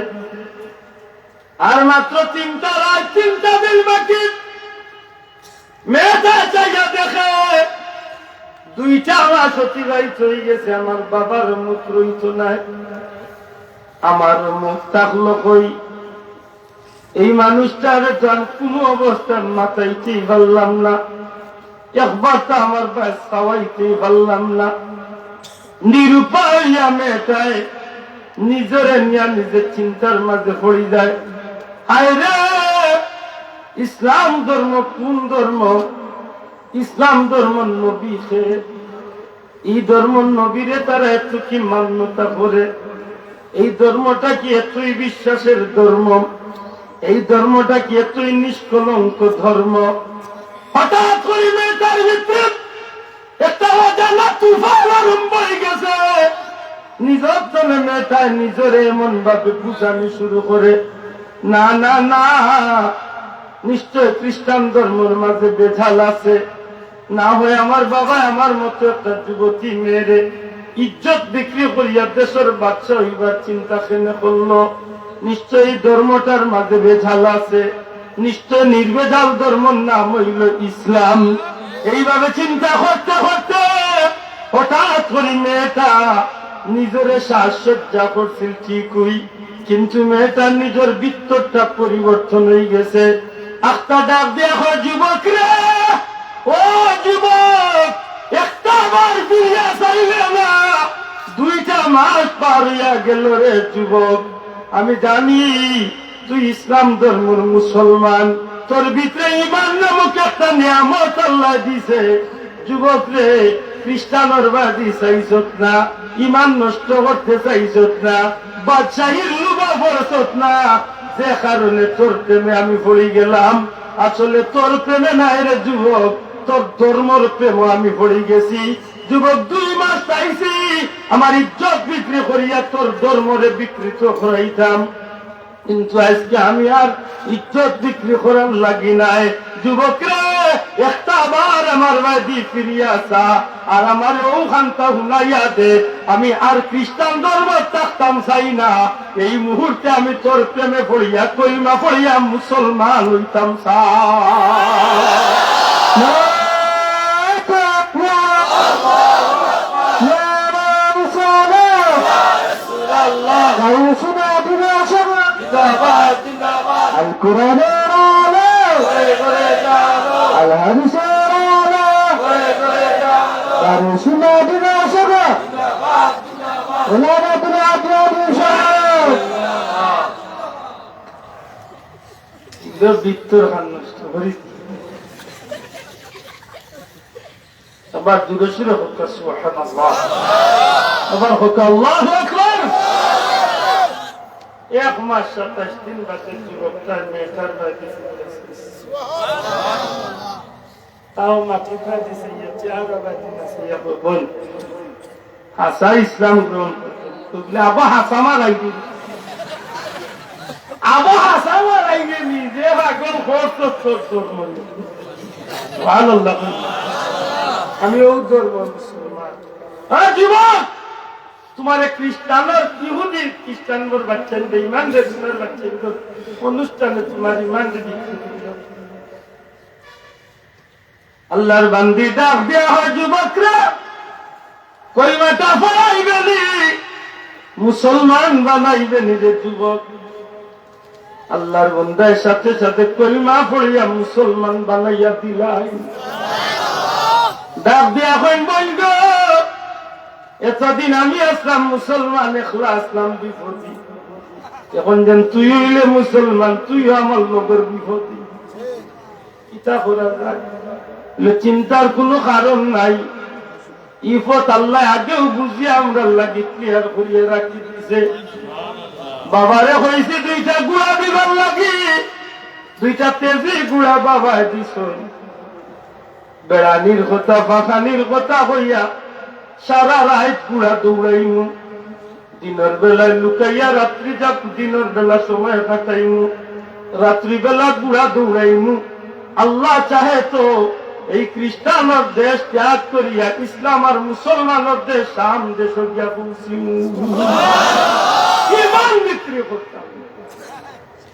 আর মাত্র 3টা রাত 3টা দিন বাকি। মেয়েটা চাইয়া দেখে 2টা মাস অতিবাহিত হয়ে গেছে, আমার বাবার মুখ রইত নাই, আমার মুখ থাকলো কই। এই মানুষটার কোনো অবস্থার মাথাইতেই পারলাম না, একবার তো আমার বাস খাওয়াইতেই পারলাম না। নিরুপায় মেয়েটায় নিজের নিয়ে নিজের চিন্তার মাঝে পড়ে যায়। হায় রে, ইসলাম ধর্ম কোন ধর্ম? ইসলাম ধর্ম নবী সে, এই ধর্ম নবীরে তারা এত কি মান্যতা করে? এই ধর্মটা কি এতই বিশ্বাসের ধর্ম? এই ধর্মটা কি এতই নিষ্কলঙ্ক ধর্ম? হঠাৎ করে মেয়েটার ভিতরে একটা অজানা তুফান আরম্ভ হয়ে গেছে। নিজের জন্য মেয়েটায় নিজের এমন ভাবে বুঝানি শুরু করে, না না না, নিশ্চয় খ্রিস্টান ধর্মের মাঝে বেঝাল আছে, না হয় আমার বাবা আমার মতো একটা যুবতী মেয়েরে ইজ্জত বিক্রি করিয়া দেশের বাচ্চা হইবার চিন্তা কেন করলো? নিশ্চয় এই ধর্মটার মাঝে বেঝাল আছে, নিশ্চয় নির্বেজাল ধর্মের নাম হইল ইসলাম। এইভাবে চিন্তা করতে করতে হঠাৎ করে মেয়েটা নিজের সাজসজ্জা করছিল ঠিকই, কিন্তু মেয়েটার নিজের ভিতরটা পরিবর্তন হয়ে গেছে। একটা ডাক দেখো যুবক রে, ও যুবক, একটা বার ফিরিয়া চাইলে না, 2টা মাস পার হইয়া গেল রে যুবক। আমি জানি তুই ইসলাম ধর্মের মুসলমান, তোর ভিতরে ইমান নামক একটা নিয়ামত আল্লাহ দিছে। যুবক রে, খ্রিস্টানের বাদী চাইছত না, ইমান নষ্ট করতে চাইছত না, বাদশাহীর লুবা পড়ছত না, যে কারণে তোর প্রেমে আমি পড়ে গেলাম। আসলে তোর প্রেমে নাই রে যুবক, তোর ধর্মর প্রেম আমি পড়ে গেছি। যুবক 2 মাস চাইছি আমার ইজ্জত বিক্রি করিয়া তোর ধর্মরে বিকৃত করাইতাম, কিন্তু আজকে আমি আর ইজ্জত বিক্রি করার লাগি নাই। যুবকরা, একটা বার আমার বাড়ি ফিরিয়া আসা আর আমার ওখানটা হুনাইয়া দে, আমি আর খ্রিস্টান ধর্ম থাকতাম চাই না। এই মুহূর্তে আমি তোর প্রেমে পড়িয়া কলিমা পড়িয়া মুসলমান হইতাম القرآن الحديث আবার দূরে সুরে হোক সুবহানাল্লাহ, আবার হোক আল্লাহু আকবার। 1 মাস 27 দিন বাদে যুবকটার মেয়েটার বাড়ি তাও মাতৃকা দিছে বল হাসা ইসলাম গ্রহণ করতে আবো হাসা মারাইবি, আবো হাসা মারাইবে নিজে ভাগল ভালোল্লাহ। আমি ও ধর্ম মুসলমান। হ্যাঁ যুবক, তোমার খ্রিস্টানের ইহুদি খ্রিস্টানদের বাচ্চা বেঈমান দেশের বাচ্চা অনুষ্ঠানে তোমার ইমান বিক্রি করিল। আল্লাহর বান্দি ডাক দেয়া হয়, যুবকরা কলিমাটা পড়াইবেনি, মুসলমান বানাইবেনি রে যুবক। আল্লাহর বান্দার সাথে সাথে কলিমা পড়িয়া মুসলমান বানাইয়া দিলাই। ডাক দেয়া হয়, বলব এতদিন আমি আসলাম মুসলমান, এখলা আসলাম বিপদী, এখন যেন তুই হইলে মুসলমান, তুইও আমার লোকের বিপদে। কিতা করা যায়? চিন্তার কোনো কারণ নাই। ইফত আল্লাহ আগেও বুঝিয়ে আমরা লাগি ক্লিয়ার করিয়ে রাখি দিছে। বাবারে হয়েছে দুইটা গুড়া দিবার লাগি, দুইটা তেজি গুড়া বাবায় দিস। বেড়ানির কথা ফাঁকানির কথা হইয়া সারা রাত গুড়া দৌড়াইমু, দিনের বেলায় লুকাইয়া রাত্রি যাক, দিনের বেলা সময় কাটাইমু, রাত্রি বেলা গুড়া দৌড়াইমু। আল্লাহ চাহে তো এই খ্রিস্টানের দেশ ত্যাগ করিয়া ইসলাম আর মুসলমানের দেশ শাম দেশ গিয়া পৌঁছিমু। ইমান বিক্রি করতাম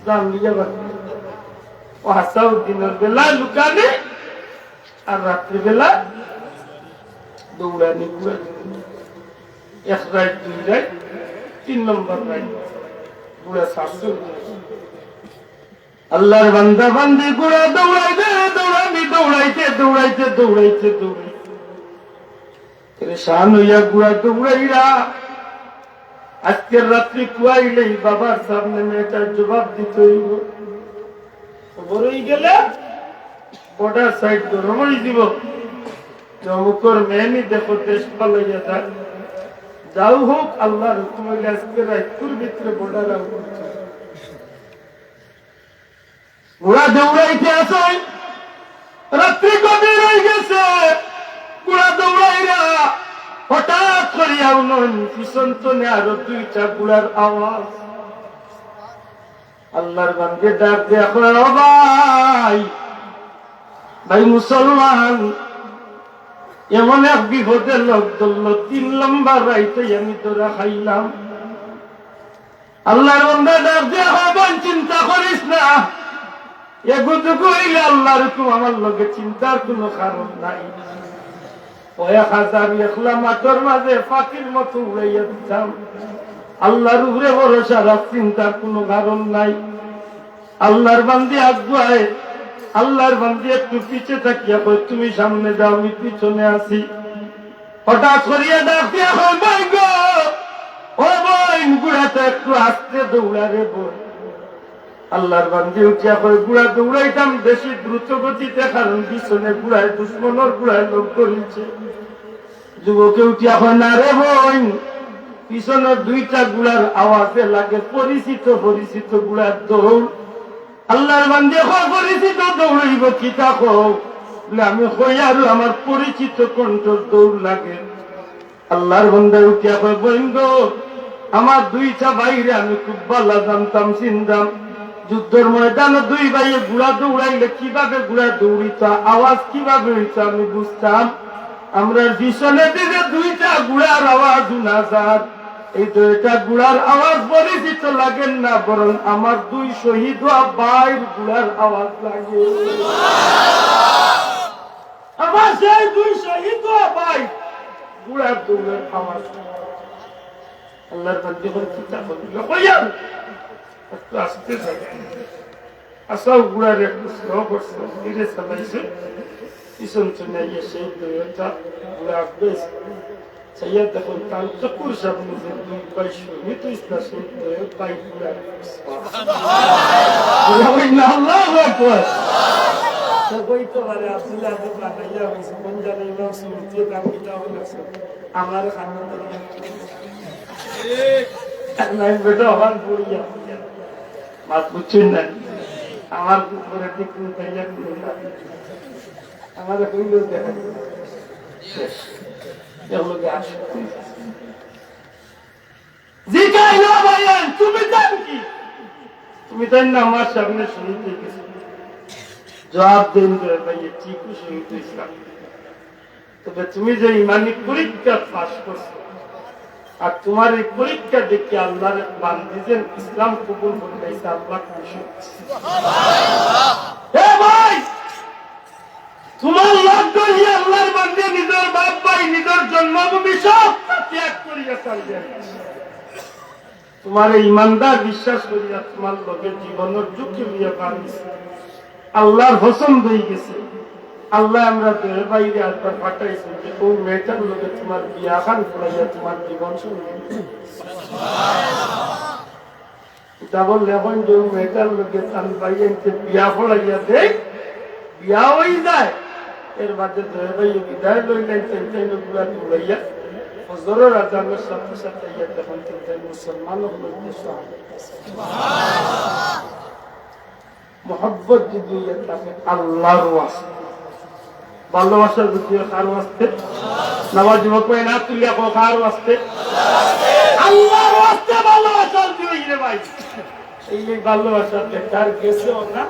দাম লিয়া বাকি ও হাসাও, দিনের বেলা লুকানি আর রাত্রি বেলা দৌড়ানি। এক রাত, দুই রাত, 3 নম্বর রাত গুড়া শাস্ত্র। আল্লাহর বান্দা বান্দি গুড়া দৌড়াইতে দৌড়ানি, দৌড়াইতে দৌড়াইতে দৌড়াইতে দৌড়াইতে পরেশান হইয়া গুড়া দৌড়াইরা আজকের রাত্রি কুয়াইলেই বাবার সামনে মেয়েটার জবাব দিতে হইব। খবর হয়ে গেলে বর্ডার সাইড গরম হয়ে দিব, অমুকর মেয়েনি দেখো দেশ পালাইয়া যাক। যাও হোক, আল্লাহর হুকুম হইলে আজকে রায়পুর ভিতরে বর্ডার গুড়া দৌড়াইতে আসে। রাত্রি গভীর হয়ে গেছে, গুড়া দৌড়াইরা হঠাৎ করিয়া উনন পিছন তনে আরো দুইটা গুড়ার আওয়াজ। আল্লাহর বান্দে ডাক দেখো, ভাই ভাই মুসলমান, এমন এক বিপদে লোক ধরল, 3 লম্বা রাইতে আমি তোরা খাইলাম। আল্লাহর বান্দা ডাক দেখো, বোন চিন্তা করিস না, এগুটুকু হইলে আল্লাহর হুকুম, আমার লোকে চিন্তার কোনো কারণ নাই। 1000 একলা মাঠের মাঝে পাখির মতো উড়াইয়া দিতাম। আল্লাহর উপরে ভরসা রাখ, চিন্তার কোনো কারণ নাই। আল্লাহর বান্দি আগুয়ায়, আল্লাহর বান্দি একটু পিছে থাকিয়া কই, তুমি সামনে যাও, আমি পিছনে আছি। হঠাৎ করিয়া ডাকিয়া কই, ভাই গো, ও বোন, গুড়াতে একটু আস্তে দৌড়ারে বোন। আল্লাহর বান্দি উঠিয়া কই, গুড়া দৌড়াইতাম বেশি দ্রুত গতিতে, কারণ পিছনে গুড়ায় দুশ্মনের গুড়ায় লোক করিছে। যুবকে উঠিয়া কই, না রে বোন, পিছনের 2টা গুড়ার আওয়াজে লাগে পরিচিত পরিচিত গুড়ার দৌড়। আল্লাহর বান্দি কই, পরিচিত দৌড়াইব কিতা কও? আমি কই, আর আমার পরিচিত কণ্ঠর দৌড় লাগে। আল্লাহর বান্দা উঠিয়া কই, বোন গো, আমার 2টা বাইরে আমি খুব ভালো জানতাম, চিনতাম। যুদ্ধের ময়দানে 2 ভাইয়ে গুড়া দৌড়াইলে কিভাবে গুড়া দৌড়িত, আওয়াজ কিভাবে হইত আমি বুঝতাম। আমরা পিছনে দিকে 2টা গুড়ার আওয়াজ শোনা যায়। এই 2টা গুড়ার আওয়াজ পরিচিত লাগেন না, বরং আমার 2 শহীদ হওয়া ভাইয়ের গুড়ার আওয়াজ লাগে। আমার সেই 2 শহীদ হওয়া ভাই গুড়ার দৌড়ের আওয়াজ। আল্লাহর বান্দা বলে, চিন্তা করল, কইয়ান একটু আসতে থাকে। আসাও গুড়ার একটু স্লো করছে, ধীরে চালাইছে। পিছন চলে গিয়ে সেই 2টা গুড়া বেশ চাইয়া দেখুন, কাল চকুর সামনে যে 2 ভাই শহীদ হইছে, সেই 2 ভাই গুড়া আল্লাহু আকবার। কইতে পারে আব্দুল্লাহ বানাইয়া হয়েছে, কোন জানে ইমাম সুরতির নাম কিতা হয়েছে, আমার খানা নাই বেটা হওয়ার পড়িয়া মাত বুঝছেন না, আমার উপরে ঠিক তাইয়া আমার হইল দেখা শেষ। এগুলোকে আসে জিজ্ঞাইল, ভাইয়ান তুমি জান কি? তুমি জান না আমার সামনে শুনতে গেছো? জবাব দেন, ভাইয়া ঠিক শুনতে ইসলাম। তবে তুমি যে ইমানি পরীক্ষা পাস করছো, আর তোমার এই পরীক্ষা দেখে আল্লাহর বান্দিদের ইসলাম কবুল করতে আল্লাহ খুশি হচ্ছে। ভাই, তোমার লক্ষ্য আল্লাহর বান্দে নিজের বাপ ভাই, নিজের জন্মভূমি সব ত্যাগ করিয়া চলবে। তোমার ইমানদার বিশ্বাস করিয়া তোমার লোকের জীবনের ঝুঁকি লইয়া পারিস, আল্লাহর পছন্দ হয়ে গেছে। আল্লাহ আমরা দেহের বাইরে একবার পাঠাইছি যে ওই মেয়েটার লোকে তোমার বিয়া খান করাইয়া তোমার জীবন শুনবে। এটা বললে এখন যে মেয়েটার লোকে তান পাইয়েছে বিয়া পড়াইয়া দেখ বিয়া হয়ে যায় এর মাঝে ধরে ভাই বিদায় লইলেন চিন্তাই গুলা দৌড়াইয়া ফজরের আজানের সাথে সাথে ইয়া তখন চিন্তাই মুসলমান মোহাব্বত যদি তাকে আল্লাহর ওয়াস্তে ভালোবাসার যদি কার ওয়াস্তে নামাজ যুবক না তুলিয়া কার ওয়াস্তে আল্লাহর ওয়াস্তে ভালোবাসার দিই রে ভাই এই ভালোবাসার বেকার গেছেও না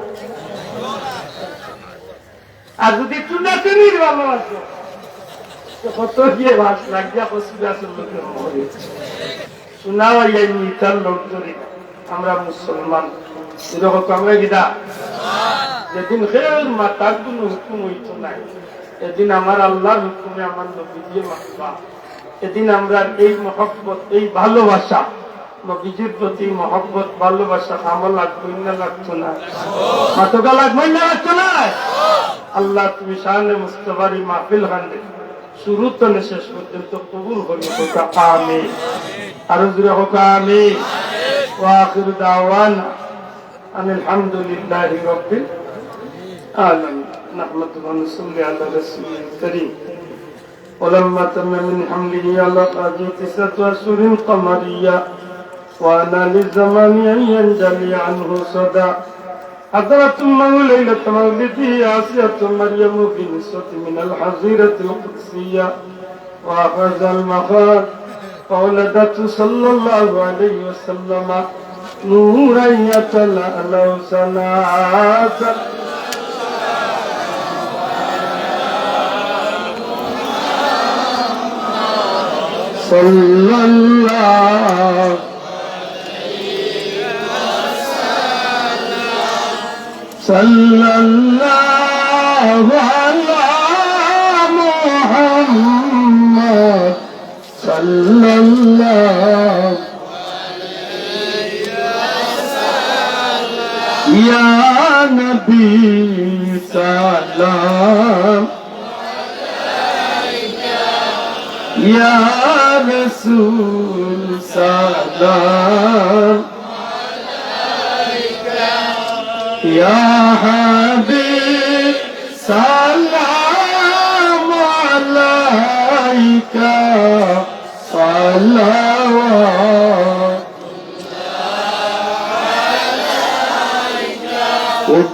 আর যদি চুনা চুরির ভালোবাসো কত গিয়ে ভাস লাগিয়া পশুরাসের লোকের মরে শোনাও এই মিটার লোক ধরি আমরা মুসলমান এরকম আমরা গিদা যেদিন খের মাতার কোন হুকুম হইত নাই এদিন আমার আল্লাহর হুকুমে আমার নবী দিয়ে মাতবা এদিন আমরা এই মহব্বত এই ভালোবাসা নবীজির প্রতি মহব্বত ভালোবাসা আমার লাগবে না লাগতো না মাতকা লাগবে না লাগতো না আল্লাহ তুমি শানে মুস্তাফার এই মাহফিল খানে শুরু তো শেষ পর্যন্ত কবুল করি হোক আমিন আরো জোরে হোক আমিন ওয়া আখিরু দাওয়ানা আলহামদুলিল্লাহি রাব্বিল আলামিন نحمده ونصلي على رسوله الكريم ولما تم من حمله على قاضي 9 أشهر قمرية وأنا للزمان أن ينجلي عنه صدى حضرت أمه ليلة مولده عاصية مريم في نسوة من الحظيرة القدسية وأخذ المخاض فولدته صلى الله عليه وسلم نورا يتلألأ سناة صلى الله صلى الله على محمد صلى الله يا نبي سلام يا رسول سلام يا حبيب سلام عليك صلوات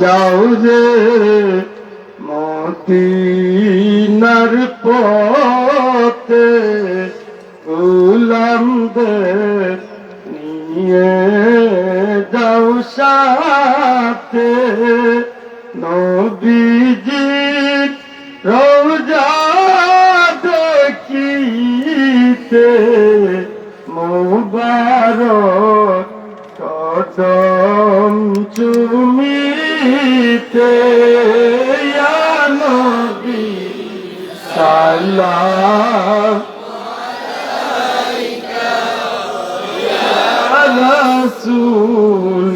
যাও যে মদিনার পথে গোলামদের নিয়ে যাও সাথে নবীজির রওজা দেখিতে মুবারক কদম চুমিতে ইয়া নবী সালাম আলাইকা ইয়া রাসূল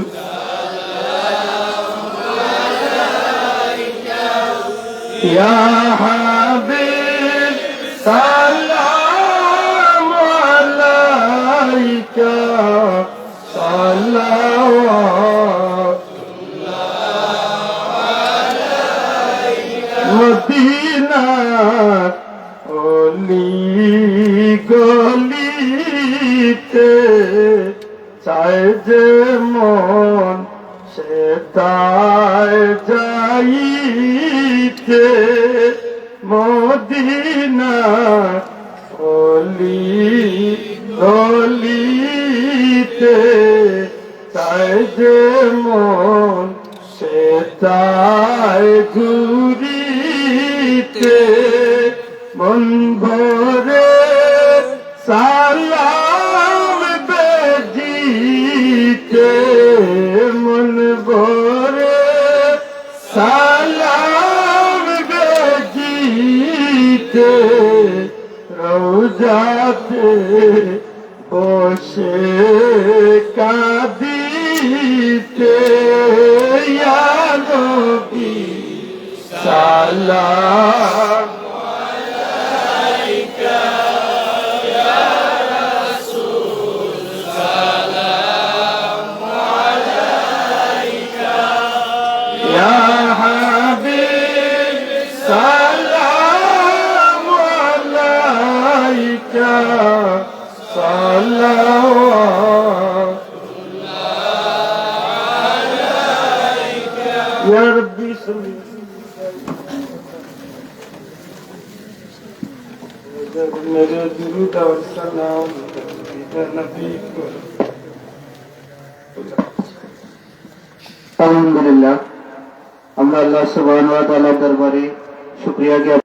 ইয়া হাবিব সালাম আলাইকা সালাওয়াত মদিনা অলি গলিতে চায় যে মন সে তাই যাইতে মদিনা অলি গলিতে চায় যে মন সে তাই ঘুরিতে মন ভরে সালাম বেজিতে মন ভরে সালাম বেজিতে রওজাতে বসে কাঁদিতে ইয়া নবী সালাম আলাইকা ইয়া রাসূল সালাম या रब्बी सल्ली मेरे दुरूद और सलाम नबी को আলহামদুলিল্লাহ আমরা আল্লাহ সুবহানাহু ওয়া তাআলার দরবারে শুকরিয়া জ্ঞাপন